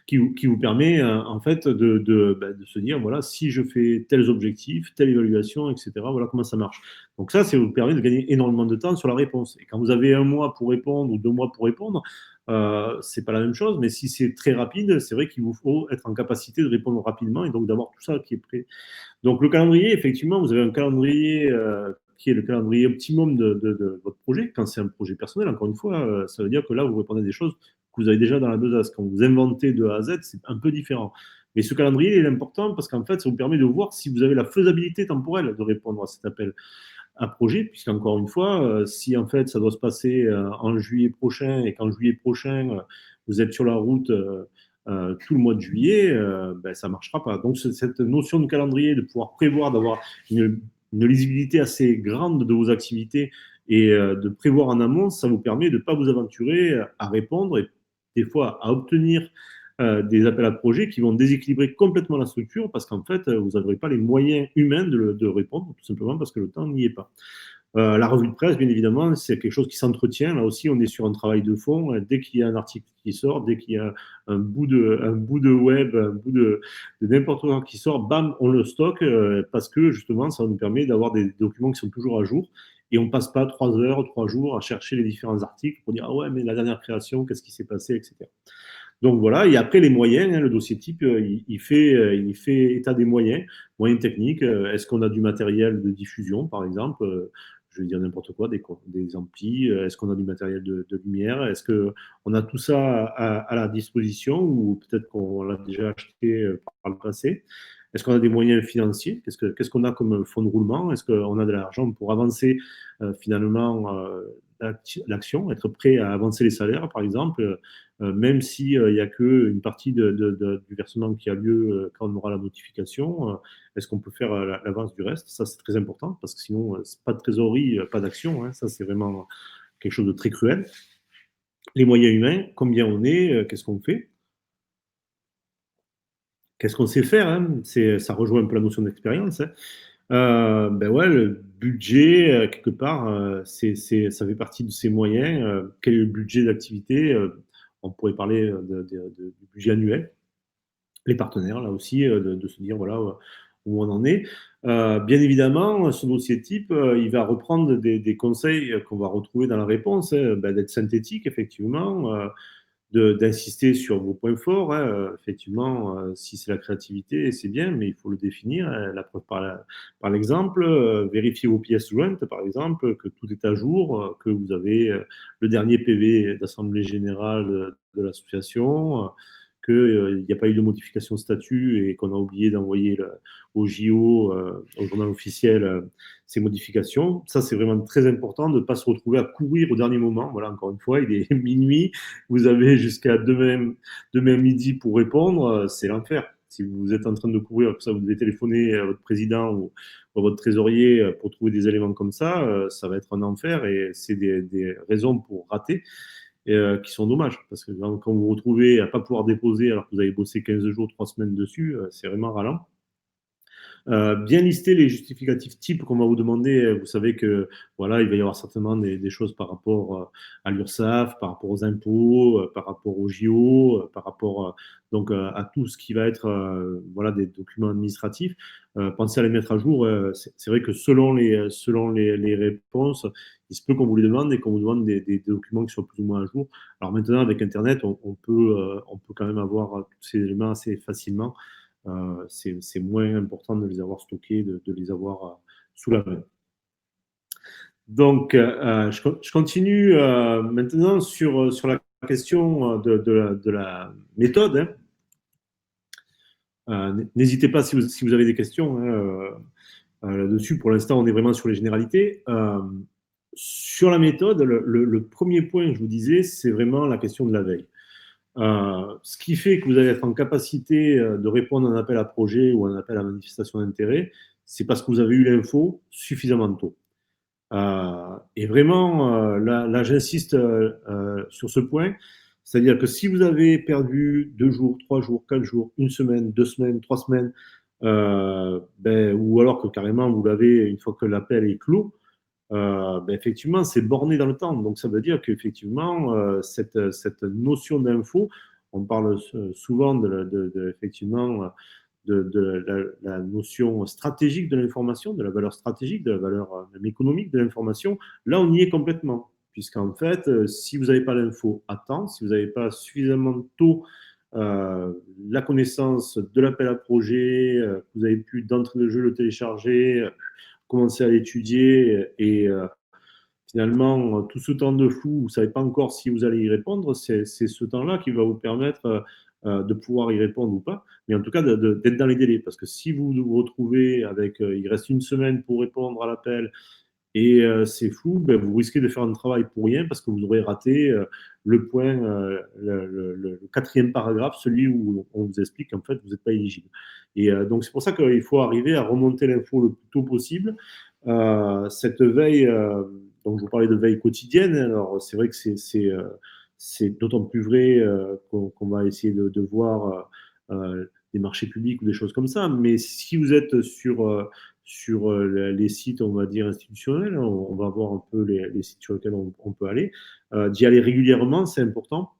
qui vous permet en fait de se dire, voilà, si je fais tels objectifs, telle évaluation, etc., voilà comment ça marche. Donc ça vous permet de gagner énormément de temps sur la réponse. Et quand vous avez un mois pour répondre ou 2 mois pour répondre, c'est pas la même chose, mais si c'est très rapide, c'est vrai qu'il vous faut être en capacité de répondre rapidement et donc d'avoir tout ça qui est prêt. Donc le calendrier, effectivement, vous avez un calendrier qui est le calendrier optimum de votre projet. Quand c'est un projet personnel, encore une fois, ça veut dire que là, vous répondez à des choses que vous avez déjà dans la besace. Quand vous inventez de A à Z, c'est un peu différent. Mais ce calendrier, il est important parce qu'en fait, ça vous permet de voir si vous avez la faisabilité temporelle de répondre à cet appel à projet, puisqu'encore une fois, si en fait ça doit se passer en juillet prochain et qu'en juillet prochain, vous êtes sur la route tout le mois de juillet, ben, ça ne marchera pas. Donc cette notion de calendrier, de pouvoir prévoir, d'avoir une lisibilité assez grande de vos activités et de prévoir en amont, ça vous permet de ne pas vous aventurer à répondre et des fois à obtenir des appels à projets qui vont déséquilibrer complètement la structure parce qu'en fait, vous n'aurez pas les moyens humains de répondre, tout simplement parce que le temps n'y est pas. La revue de presse, bien évidemment, c'est quelque chose qui s'entretient. Là aussi, on est sur un travail de fond. Dès qu'il y a un article qui sort, dès qu'il y a un bout de web, un bout de n'importe quoi qui sort, bam, on le stocke parce que justement, ça nous permet d'avoir des documents qui sont toujours à jour. Et on ne passe pas 3 heures, 3 jours à chercher les différents articles pour dire ah ouais, mais la dernière création, qu'est-ce qui s'est passé, etc. Donc voilà, et après les moyens, hein, le dossier type, il fait état des moyens techniques. Est-ce qu'on a du matériel de diffusion, par exemple je vais dire n'importe quoi, des amplis. Est-ce qu'on a du matériel de lumière? Est-ce qu'on a tout ça à la disposition ou peut-être qu'on l'a déjà acheté par le passé? Est-ce qu'on a des moyens financiers? Qu'est-ce qu'on a comme fonds de roulement? Est-ce qu'on a de l'argent pour avancer finalement l'action, être prêt à avancer les salaires, par exemple, même s'il n'y a qu'une partie du versement qui a lieu quand on aura la notification, est-ce qu'on peut faire l'avance du reste? Ça, c'est très important, parce que sinon, pas de trésorerie, pas d'action. Hein, ça, c'est vraiment quelque chose de très cruel. Les moyens humains, combien on est, qu'est-ce qu'on fait? Qu'est-ce qu'on sait faire, hein? Ça rejoint un peu la notion d'expérience. Hein. Ben ouais, le budget, quelque part, ça fait partie de ces moyens. Quel est le budget d'activité? On pourrait parler du budget annuel. Les partenaires, là aussi, de se dire voilà où on en est. Bien évidemment, ce dossier type, il va reprendre des conseils qu'on va retrouver dans la réponse, hein, ben, d'être synthétique, effectivement, d'insister sur vos points forts. Hein. Effectivement, si c'est la créativité, c'est bien, mais il faut le définir. Hein. La preuve par l'exemple, vérifier vos pièces jointes, par exemple, que tout est à jour, que vous avez le dernier PV d'Assemblée générale de l'association, qu'il n'y a pas eu de modification de statut et qu'on a oublié d'envoyer au JO, au journal officiel, ces modifications. Ça, c'est vraiment très important de ne pas se retrouver à courir au dernier moment. Voilà, encore une fois, il est minuit, vous avez jusqu'à demain midi pour répondre, c'est l'enfer. Si vous êtes en train de courir, ça, vous devez téléphoner à votre président ou à votre trésorier pour trouver des éléments comme ça va être un enfer et c'est des raisons pour rater qui sont dommages. Parce que quand vous vous retrouvez à ne pas pouvoir déposer alors que vous avez bossé 15 jours, 3 semaines dessus, c'est vraiment ralent. Bien lister les justificatifs types qu'on va vous demander. Vous savez que voilà, il va y avoir certainement des choses par rapport à l'URSSAF, par rapport aux impôts, par rapport aux JO, par rapport donc à tout ce qui va être voilà des documents administratifs. Pensez à les mettre à jour. C'est vrai que selon les réponses, il se peut qu'on vous les demande et qu'on vous demande des documents qui soient plus ou moins à jour. Alors maintenant, avec Internet, on peut quand même avoir tous ces éléments assez facilement. C'est moins important de les avoir stockés, de les avoir sous la main. Donc, je continue maintenant sur la question de la méthode. Hein. N'hésitez pas si vous avez des questions hein, là-dessus. Pour l'instant, on est vraiment sur les généralités. Sur la méthode, le premier point que je vous disais, c'est vraiment la question de la veille. Ce qui fait que vous allez être en capacité de répondre à un appel à projet ou à un appel à manifestation d'intérêt, c'est parce que vous avez eu l'info suffisamment tôt. Et vraiment, là j'insiste sur ce point, c'est-à-dire que si vous avez perdu 2 jours, 3 jours, 4 jours, 1 semaine, 2 semaines, 3 semaines, ou alors que carrément vous l'avez une fois que l'appel est clos, effectivement, c'est borné dans le temps. Donc, ça veut dire qu'effectivement, cette notion d'info, on parle souvent effectivement la notion stratégique de l'information, de la valeur stratégique, de la valeur même économique de l'information. Là, on y est complètement, puisqu'en fait, si vous n'avez pas l'info à temps, si vous n'avez pas suffisamment tôt euh, la connaissance de l'appel à projet, vous avez pu d'entrée de jeu le télécharger, commencer à l'étudier et finalement, tout ce temps de flou, vous ne savez pas encore si vous allez y répondre, c'est ce temps-là qui va vous permettre de pouvoir y répondre ou pas, mais en tout cas d'être dans les délais. Parce que si vous vous retrouvez avec, il reste une semaine pour répondre à l'appel et c'est flou, ben, vous risquez de faire un travail pour rien parce que vous aurez raté le point, le quatrième paragraphe, celui où on vous explique qu'en fait, vous n'êtes pas éligible. Et donc, c'est pour ça qu'il faut arriver à remonter l'info le plus tôt possible. Cette veille, donc je vous parlais de veille quotidienne, alors c'est vrai que c'est d'autant plus vrai qu'on va essayer de voir des marchés publics ou des choses comme ça, mais si vous êtes sur les sites, on va dire, institutionnels, on va voir un peu les sites sur lesquels on peut aller, d'y aller régulièrement, c'est important.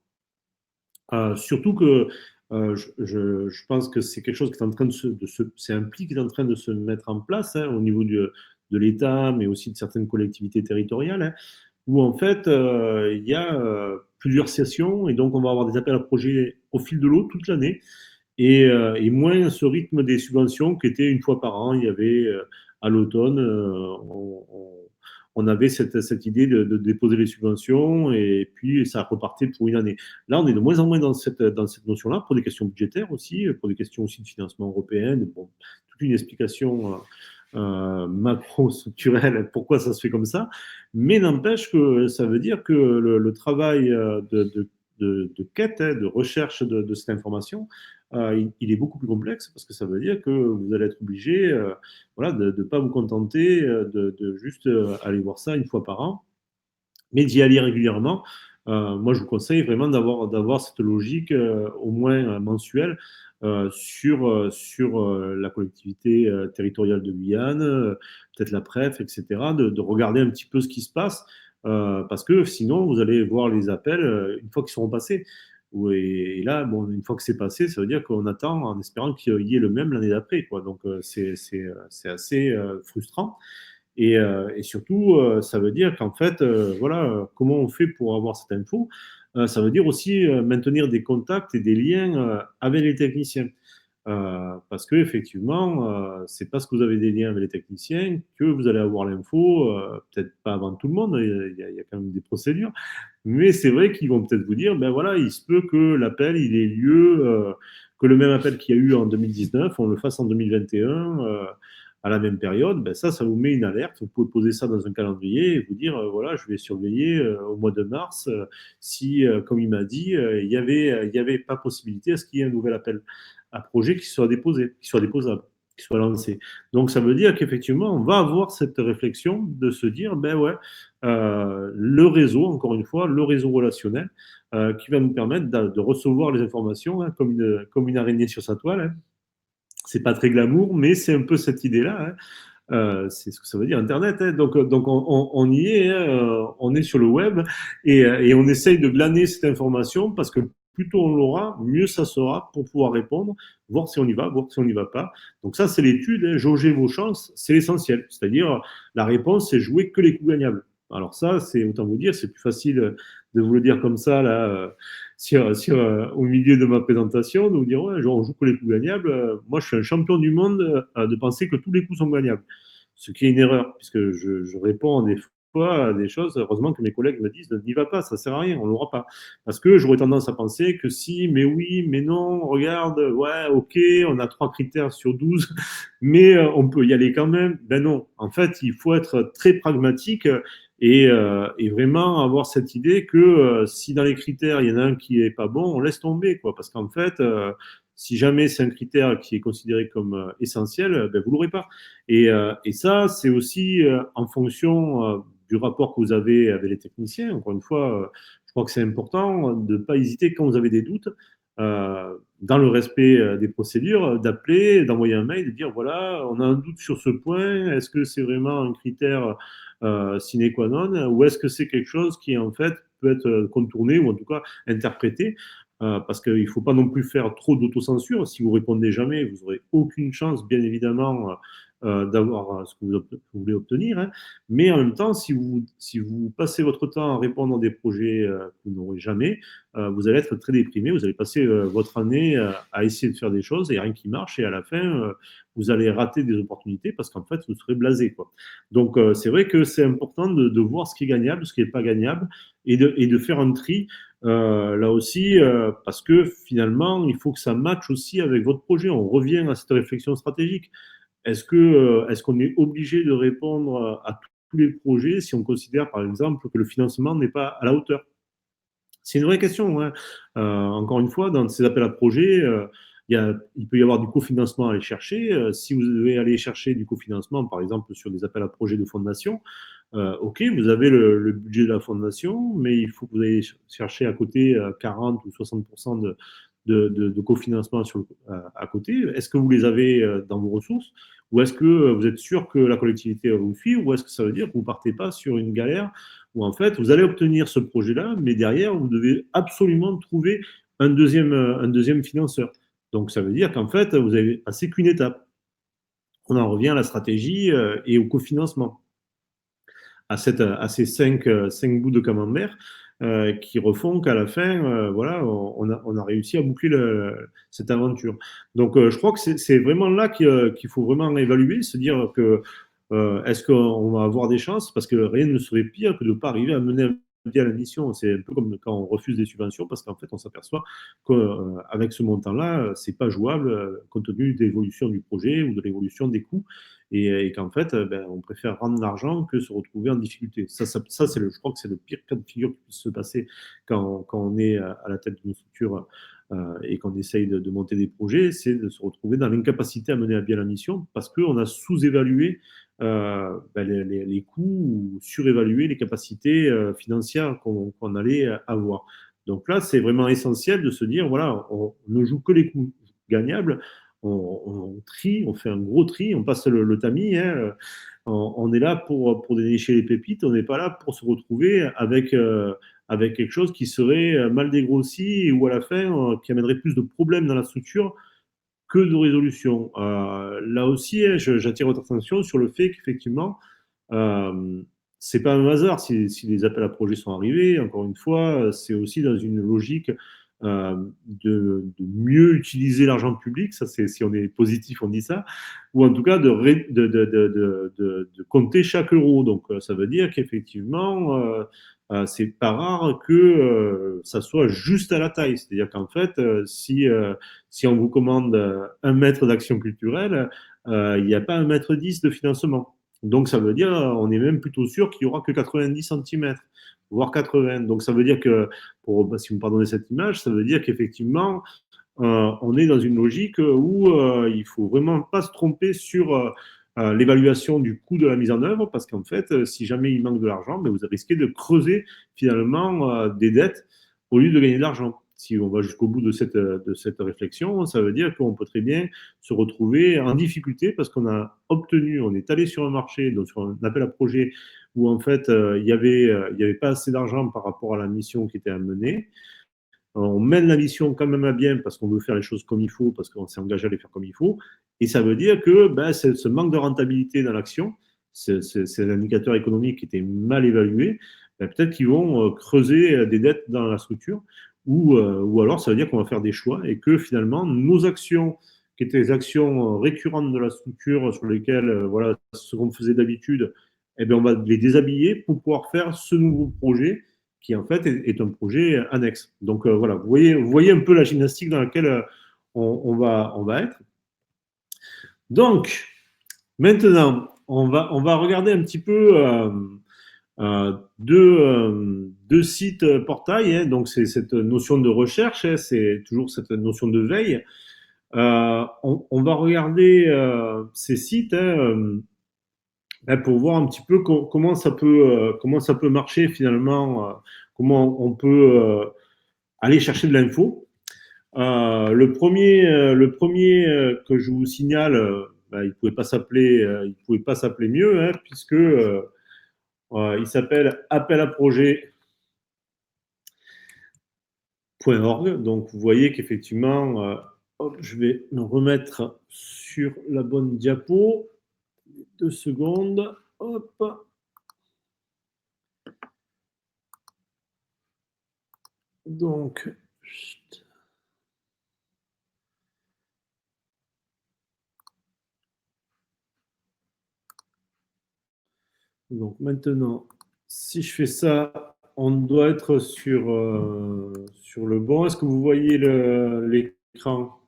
Surtout que je pense que c'est quelque chose qui est en train c'est un pli qui est en train de se mettre en place hein, au niveau de l'État, mais aussi de certaines collectivités territoriales, hein, où en fait il y a plusieurs sessions et donc on va avoir des appels à projets au fil de l'eau toute l'année et moins ce rythme des subventions qui était une fois par an. Il y avait à l'automne, on avait cette idée de déposer les subventions et puis ça repartait pour une année. Là, on est de moins en moins dans cette notion-là, pour des questions budgétaires aussi, pour des questions aussi de financement européen, bon, toute une explication macro-structurelle, pourquoi ça se fait comme ça. Mais n'empêche que ça veut dire que le travail de quête, hein, de recherche de cette information, il est beaucoup plus complexe parce que ça veut dire que vous allez être obligé voilà, de ne pas vous contenter de juste aller voir ça une fois par an, mais d'y aller régulièrement. Moi, je vous conseille vraiment d'avoir cette logique au moins mensuelle sur la collectivité territoriale de Guyane, peut-être la PREF, etc., de regarder un petit peu ce qui se passe, parce que sinon, vous allez voir les appels une fois qu'ils seront passés. Et là, bon, une fois que c'est passé, ça veut dire qu'on attend en espérant qu'il y ait le même l'année d'après, quoi. Donc, c'est assez frustrant. Et surtout, ça veut dire qu'en fait, voilà, comment on fait pour avoir cette info? Ça veut dire aussi maintenir des contacts et des liens avec les techniciens. Parce que effectivement, c'est parce que vous avez des liens avec les techniciens que vous allez avoir l'info, peut-être pas avant tout le monde, il y a quand même des procédures, mais c'est vrai qu'ils vont peut-être vous dire, ben voilà, il se peut que l'appel, il ait lieu, que le même appel qu'il y a eu en 2019, on le fasse en 2021, à la même période, ben ça vous met une alerte. Vous pouvez poser ça dans un calendrier et vous dire, voilà, je vais surveiller au mois de mars si, comme il m'a dit, il y avait pas possibilité à ce qu'il y ait un nouvel appel à projet qui soit déposé, qui soit déposable, qui soit lancé. Donc ça veut dire qu'effectivement, on va avoir cette réflexion de se dire, ben ouais, le réseau, encore une fois, le réseau relationnel, qui va nous permettre de recevoir les informations hein, comme une araignée sur sa toile. Hein. C'est pas très glamour, mais c'est un peu cette idée-là. Hein. C'est ce que ça veut dire Internet. Hein. Donc on y est, hein, on est sur le web et on essaye de glaner cette information parce que plus tôt on l'aura, mieux ça sera pour pouvoir répondre, voir si on y va, voir si on n'y va pas. Donc ça, c'est l'étude, hein, jauger vos chances, c'est l'essentiel. C'est-à-dire, la réponse, c'est jouer que les coups gagnables. Alors ça, c'est autant vous dire, c'est plus facile de vous le dire comme ça, là, au milieu de ma présentation, de vous dire, ouais, genre, on joue que les coups gagnables. Moi, je suis un champion du monde de penser que tous les coups sont gagnables. Ce qui est une erreur, puisque je réponds des fois à des choses. Heureusement que mes collègues me disent, n'y va pas, ça sert à rien, on l'aura pas. Parce que j'aurais tendance à penser que si, mais oui, mais non, regarde, ouais, ok, on a 3 critères sur 12, mais on peut y aller quand même. Ben non, en fait, il faut être très pragmatique et vraiment avoir cette idée que si dans les critères, il y en a un qui est pas bon, on laisse tomber, quoi. Parce qu'en fait, si jamais c'est un critère qui est considéré comme essentiel, ben vous l'aurez pas. Et ça, c'est aussi en fonction du rapport que vous avez avec les techniciens. Encore une fois, je crois que c'est important de ne pas hésiter quand vous avez des doutes, dans le respect des procédures, d'appeler, d'envoyer un mail, de dire voilà, on a un doute sur ce point, est-ce que c'est vraiment un critère sine qua non, ou est-ce que c'est quelque chose qui en fait peut être contourné ou en tout cas interprété parce qu'il ne faut pas non plus faire trop d'autocensure. Si vous répondez jamais, vous n'aurez aucune chance, bien évidemment, d'avoir ce que vous voulez obtenir, hein. Mais en même temps, si vous passez votre temps à répondre à des projets que vous n'aurez jamais, vous allez être très déprimé. Vous allez passer votre année à essayer de faire des choses et rien qui marche. Et à la fin, vous allez rater des opportunités parce qu'en fait, vous serez blasé, quoi. Donc, c'est vrai que c'est important de voir ce qui est gagnable, ce qui n'est pas gagnable et de faire un tri là aussi, parce que finalement, il faut que ça matche aussi avec votre projet. On revient à cette réflexion stratégique. Est-ce qu'on est obligé de répondre à tous les projets si on considère, par exemple, que le financement n'est pas à la hauteur? C'est une vraie question, hein. Encore une fois, dans ces appels à projets, il peut y avoir du cofinancement à aller chercher. Si vous devez aller chercher du cofinancement, par exemple, sur des appels à projets de fondation, OK, vous avez le budget de la fondation, mais il faut que vous ayez chercher à côté 40 ou 60% de cofinancement à côté. Est-ce que vous les avez dans vos ressources ou est-ce que vous êtes sûr que la collectivité va vous suivre ou est-ce que ça veut dire que vous ne partez pas sur une galère où en fait vous allez obtenir ce projet-là, mais derrière vous devez absolument trouver un deuxième financeur. Donc ça veut dire qu'en fait vous avez passé qu'une étape. On en revient à la stratégie et au cofinancement à ces cinq bouts de camembert qui refont qu'à la fin, voilà, on a réussi à boucler cette aventure. Donc, je crois que c'est vraiment là qu'il faut vraiment évaluer, se dire que est-ce qu'on va avoir des chances, parce que rien ne serait pire que de ne pas arriver à mener bien la mission. C'est un peu comme quand on refuse des subventions, parce qu'en fait, on s'aperçoit qu'avec ce montant-là, c'est pas jouable compte tenu de l'évolution du projet ou de l'évolution des coûts et qu'en fait, ben, on préfère rendre l'argent que se retrouver en difficulté. Je crois que c'est le pire cas de figure qui puisse se passer quand on est à la tête d'une structure et qu'on essaye de monter des projets, c'est de se retrouver dans l'incapacité à mener à bien la mission parce qu'on a sous-évalué ben, les coûts ou surévalué les capacités financières qu'on allait avoir. Donc là, c'est vraiment essentiel de se dire, voilà, on ne joue que les coûts gagnables, on trie, on fait un gros tri, on passe le tamis, hein. On est là pour dénicher les pépites, on n'est pas là pour se retrouver avec quelque chose qui serait mal dégrossi ou à la fin qui amènerait plus de problèmes dans la structure que de résolution. Là aussi, hein, j'attire votre attention sur le fait qu'effectivement, euh, c'est pas un hasard si les appels à projets sont arrivés. Encore une fois, c'est aussi dans une logique de mieux utiliser l'argent public. Ça, c'est si on est positif, on dit ça, ou en tout cas de compter chaque euro. Donc, ça veut dire qu'effectivement, c'est pas rare que ça soit juste à la taille. C'est-à-dire qu'en fait, si on vous commande 1 mètre d'action culturelle, il n'y a pas 1,10 m de financement. Donc, ça veut dire, on est même plutôt sûr qu'il n'y aura que 90 centimètres, voire 80. Donc, ça veut dire que, si vous me pardonnez cette image, ça veut dire qu'effectivement, on est dans une logique où il faut vraiment pas se tromper sur l'évaluation du coût de la mise en œuvre, parce qu'en fait, si jamais il manque de l'argent, ben, vous risquez de creuser finalement des dettes au lieu de gagner de l'argent. Si on va jusqu'au bout de cette réflexion, ça veut dire qu'on peut très bien se retrouver en difficulté parce qu'on a obtenu, on est allé sur un marché, donc sur un appel à projet où en fait il y avait pas assez d'argent par rapport à la mission qui était à mener. On mène la mission quand même à bien parce qu'on veut faire les choses comme il faut, parce qu'on s'est engagé à les faire comme il faut. Et ça veut dire que ben, ce manque de rentabilité dans l'action, ces indicateurs économiques qui étaient mal évalués, ben, peut-être qu'ils vont creuser des dettes dans la structure, ou alors ça veut dire qu'on va faire des choix et que finalement, nos actions, qui étaient des actions récurrentes de la structure sur lesquelles, voilà, ce qu'on faisait d'habitude, eh bien, on va les déshabiller pour pouvoir faire ce nouveau projet qui en fait est un projet annexe. Donc voilà, vous voyez un peu la gymnastique dans laquelle on va être. Donc, maintenant, on va regarder un petit peu deux sites portails. Hein. Donc, c'est cette notion de recherche, hein, c'est toujours cette notion de veille. On va regarder ces sites pour voir un petit peu comment ça peut marcher finalement, comment on peut aller chercher de l'info. Le premier que je vous signale, il pouvait pas s'appeler mieux, hein, puisque il s'appelle appel à projet .org. Donc, vous voyez qu'effectivement, hop, je vais me remettre sur la bonne diapo. 2 secondes. Hop. Donc, maintenant, si je fais ça, on doit être sur le bon. Est-ce que vous voyez l'écran?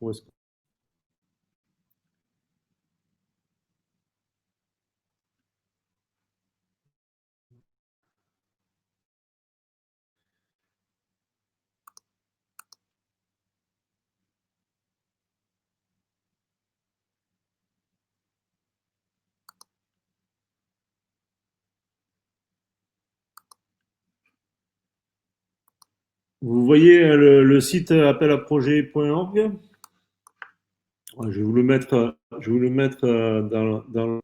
Vous voyez le site appelaprojet.org? Je vais vous le mettre, dans.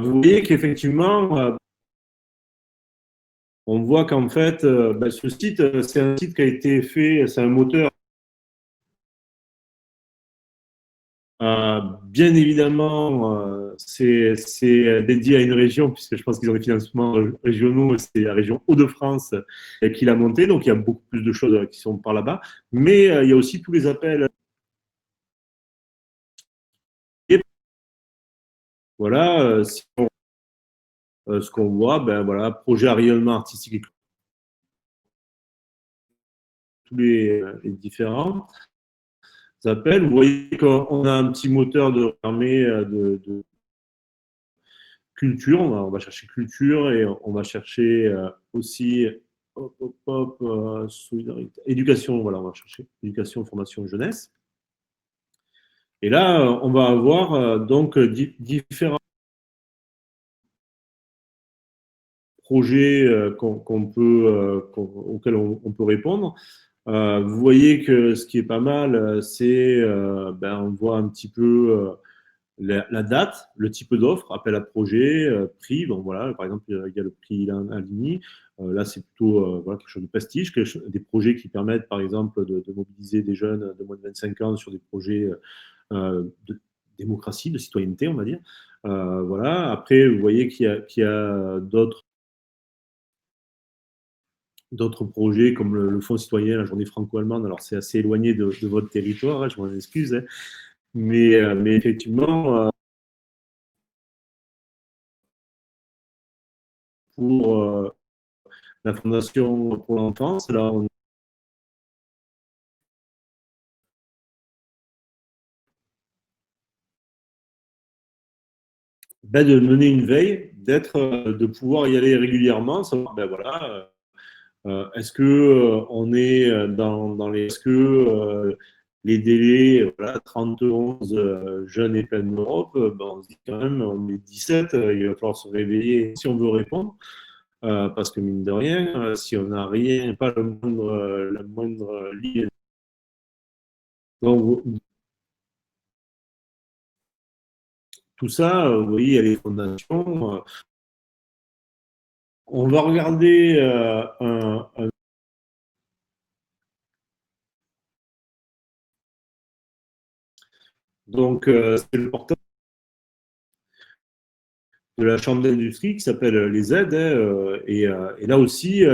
Vous voyez qu'effectivement, on voit qu'en fait, ce site, c'est un site qui a été fait, c'est un moteur. Bien évidemment, c'est dédié à une région, puisque je pense qu'ils ont des financements régionaux, c'est la région Hauts-de-France qui l'a monté, donc il y a beaucoup plus de choses qui sont par là-bas. Mais il y a aussi tous les appels. Et voilà, ce qu'on voit, ben voilà, projet à rayonnement artistique, tous les différents appels. Vous voyez qu'on a un petit moteur de culture, on va chercher culture et on va chercher aussi hop, hop, hop, solidarité, éducation, voilà, on va chercher éducation, formation, jeunesse. Et là, on va avoir donc différents projets auxquels on peut répondre. Vous voyez que ce qui est pas mal, c'est on voit un petit peu la date, le type d'offre, appel à projet, prix. Donc voilà, par exemple, il y a le prix Aligny. Là, c'est plutôt voilà, quelque chose de prestige, des projets qui permettent, par exemple, de mobiliser des jeunes de moins de 25 ans sur des projets de démocratie, de citoyenneté, on va dire. Voilà. Après, vous voyez qu'il y a d'autres projets comme le Fonds citoyen, la journée franco-allemande. Alors, c'est assez éloigné de votre territoire, hein, je m'en excuse. Hein. Mais effectivement, pour la Fondation pour l'enfance, là, on de mener une veille, de pouvoir y aller régulièrement, savoir, ben voilà, est-ce que on est est-ce que les délais, voilà, 31 jeunes et pleine d'Europe, ben, on se dit quand même, on est 17, il va falloir se réveiller si on veut répondre, parce que mine de rien, si on n'a rien, pas la moindre ligne. Donc, tout ça, vous voyez, il y a les fondations. On va regarder donc, c'est le portail de la Chambre d'industrie qui s'appelle les aides. Hein, et là aussi,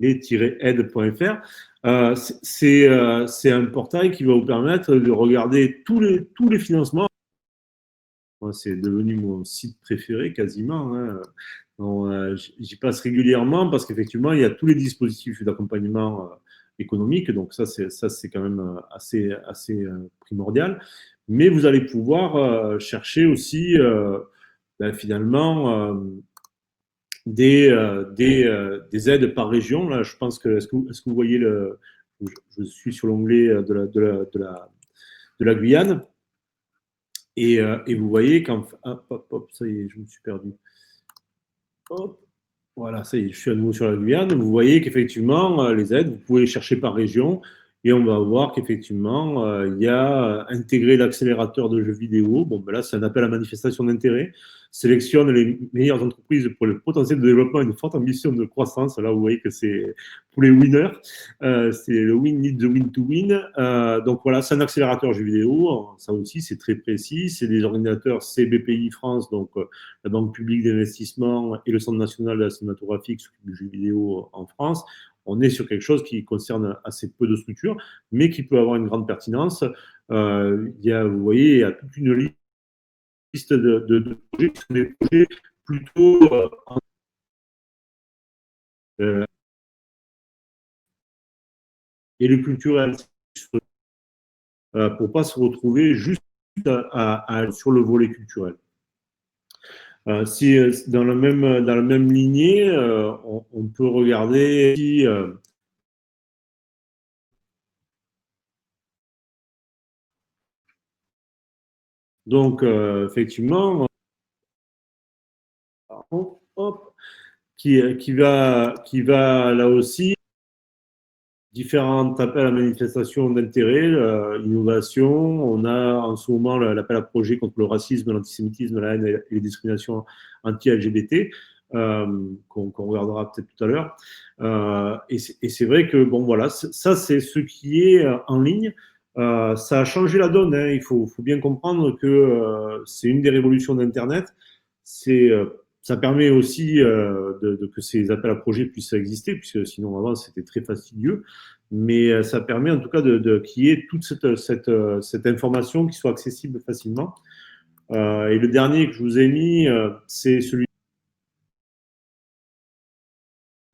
les-aides.fr, c'est un portail qui va vous permettre de regarder tous les financements. C'est devenu mon site préféré quasiment. Hein. J'y passe régulièrement parce qu'effectivement, il y a tous les dispositifs d'accompagnement économique. Donc ça c'est quand même assez primordial. Mais vous allez pouvoir chercher aussi finalement des aides par région. Là, je pense que est-ce que vous voyez je suis sur l'onglet de la Guyane. Et vous voyez quand. Hop, hop, hop, ça y est, je me suis perdu. Hop, voilà, ça y est, je suis à nouveau sur la Guyane. Vous voyez qu'effectivement, les aides, vous pouvez les chercher par région. Et on va voir qu'effectivement, il y a intégré l'accélérateur de jeux vidéo. Bon, ben là, c'est un appel à manifestation d'intérêt. Sélectionne les meilleures entreprises pour le potentiel de développement et une forte ambition de croissance. Là, vous voyez que c'est pour les winners. C'est le win need the win to win. Donc voilà, c'est un accélérateur jeux vidéo. Ça aussi, c'est très précis. C'est des ordinateurs CBPI France, donc la Banque publique d'investissement et le Centre national de la cinématographie qui s'occupe du jeu vidéo en France. On est sur quelque chose qui concerne assez peu de structures, mais qui peut avoir une grande pertinence. Vous voyez, il y a toute une liste de projets qui sont des projets plutôt euh, et le culturel, pour ne pas se retrouver juste sur le volet culturel. Si dans la même lignée, on peut regarder si, donc effectivement, hop, qui va là aussi différents appels à manifestation d'intérêt, innovation. On a en ce moment l'appel à projet contre le racisme, l'antisémitisme, la haine et les discriminations anti-LGBT, qu'on regardera peut-être tout à l'heure. Et c'est vrai que, bon, voilà, ça, c'est ce qui est en ligne. Ça a changé la donne. Hein. Il faut bien comprendre que c'est une des révolutions d'Internet. C'est ça permet aussi que ces appels à projets puissent exister, puisque sinon avant c'était très fastidieux. Mais ça permet en tout cas qu'il y ait toute cette information qui soit accessible facilement. Et le dernier que je vous ai mis, c'est celui.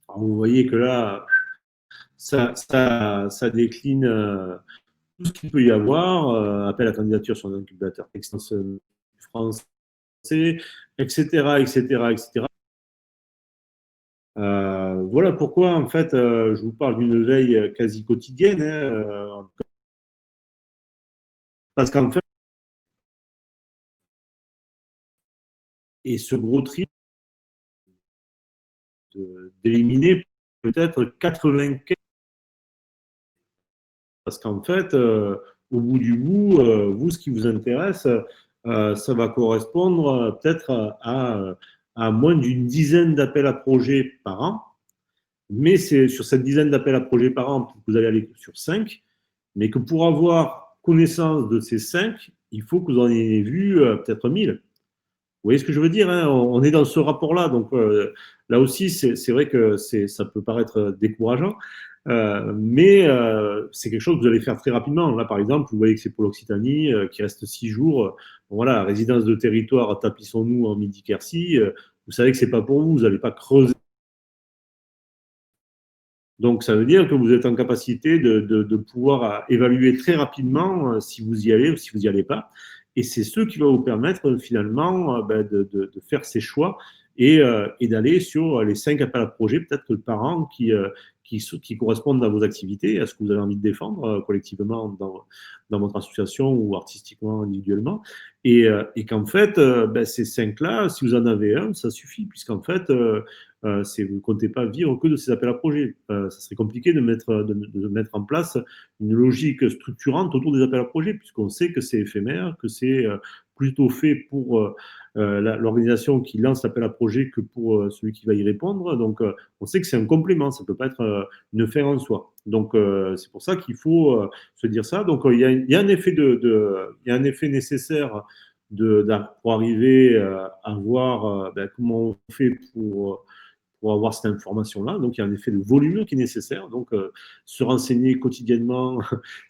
Alors, vous voyez que là, ça décline tout ce qu'il peut y avoir, appel à candidature sur un incubateur extension français, etc., etc., etc. Voilà pourquoi, en fait, je vous parle d'une veille quasi quotidienne, hein, parce qu'en fait, et ce gros tri d'éliminer peut-être 95, parce qu'en fait, au bout du bout, vous, ce qui vous intéresse, ça va correspondre peut-être à moins d'une dizaine d'appels à projets par an, mais c'est sur cette dizaine d'appels à projets par an que vous allez aller sur 5, mais que pour avoir connaissance de ces 5, il faut que vous en ayez vu peut-être 1000. Vous voyez ce que je veux dire, hein. On est dans ce rapport-là. Donc là aussi, c'est vrai que ça peut paraître décourageant, mais c'est quelque chose que vous allez faire très rapidement. Là, par exemple, vous voyez que c'est pour l'Occitanie, qui reste 6 jours. Bon, voilà, résidence de territoire, tapissons-nous en Midi-Quercy. Vous savez que c'est pas pour vous. Vous n'allez pas creuser. Donc, ça veut dire que vous êtes en capacité de pouvoir évaluer très rapidement si vous y allez ou si vous n'y allez pas. Et c'est ce qui va vous permettre finalement de faire ces choix et d'aller sur les 5 appels à projets, peut-être par an, qui correspondent à vos activités, à ce que vous avez envie de défendre collectivement dans votre association ou artistiquement, individuellement. Et qu'en fait, ces 5-là, si vous en avez un, ça suffit, puisqu'en fait, vous ne comptez pas vivre que de ces appels à projets. Ça serait compliqué de mettre en place une logique structurante autour des appels à projets, puisqu'on sait que c'est éphémère, que c'est plutôt fait pour l'organisation qui lance l'appel à projet que pour celui qui va y répondre. Donc, on sait que c'est un complément, ça ne peut pas être une fin en soi. Donc, c'est pour ça qu'il faut se dire ça. Donc, il y a un effet il y a un effet nécessaire pour arriver à voir comment on fait pour avoir cette information-là. Donc, il y a un effet de volume qui est nécessaire. Donc, se renseigner quotidiennement,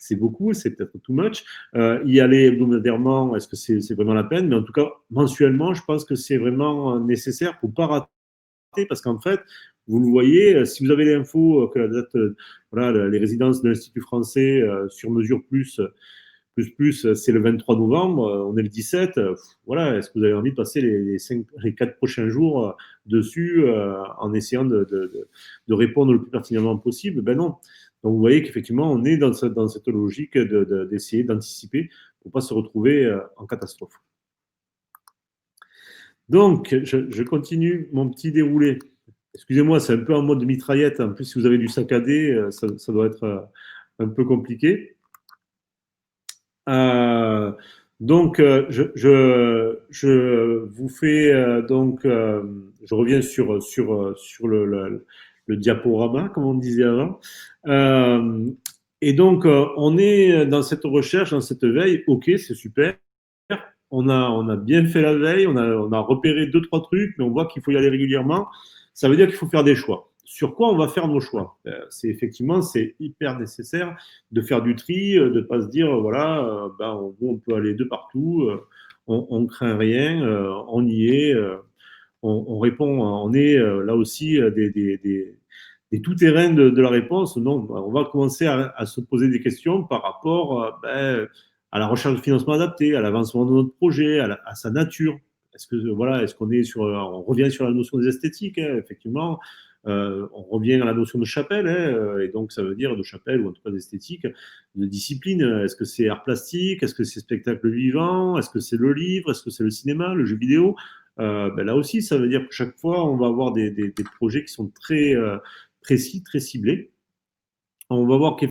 c'est beaucoup, c'est peut-être too much. Y aller hebdomadairement, est-ce que c'est vraiment la peine? Mais en tout cas, mensuellement, je pense que c'est vraiment nécessaire pour ne pas rater, parce qu'en fait, vous le voyez, si vous avez l'info que la date, voilà, les résidences de l'Institut français sur mesure c'est le 23 novembre, on est le 17. Voilà, est-ce que vous avez envie de passer les 4 prochains jours dessus en essayant de répondre le plus pertinemment possible? Ben non. Donc vous voyez qu'effectivement, on est dans cette logique d'essayer d'anticiper pour ne pas se retrouver en catastrophe. Donc, je continue mon petit déroulé. Excusez-moi, c'est un peu en mode mitraillette. En plus, si vous avez du saccadé, ça doit être un peu compliqué. Euh, donc, je vous fais je reviens sur le diaporama, comme on disait avant. Euh, et donc, on est dans cette recherche, dans cette veille. Ok, c'est super. On a bien fait la veille, on a repéré deux, trois trucs, mais on voit qu'il faut y aller régulièrement. Ça veut dire qu'il faut faire des choix. Sur quoi on va faire nos choix? C'est effectivement, c'est hyper nécessaire de faire du tri, de ne pas se dire, voilà, on peut aller de partout, on craint rien, on y est, on répond, on est là aussi des tout-terrains de la réponse. Non, on va commencer à se poser des questions par rapport à la recherche de financement adapté, à l'avancement de notre projet, à sa nature. Est-ce que voilà, est-ce qu'on est sur, on revient sur la notion des esthétiques, hein, effectivement. On revient à la notion de chapelle, hein, et donc ça veut dire de chapelle ou en tout cas d'esthétique, de discipline. Est-ce que c'est art plastique? Est-ce que c'est spectacle vivant? Est-ce que c'est le livre? Est-ce que c'est le cinéma, le jeu vidéo? Là aussi, ça veut dire que chaque fois, on va avoir des projets qui sont très précis, très ciblés. On va voir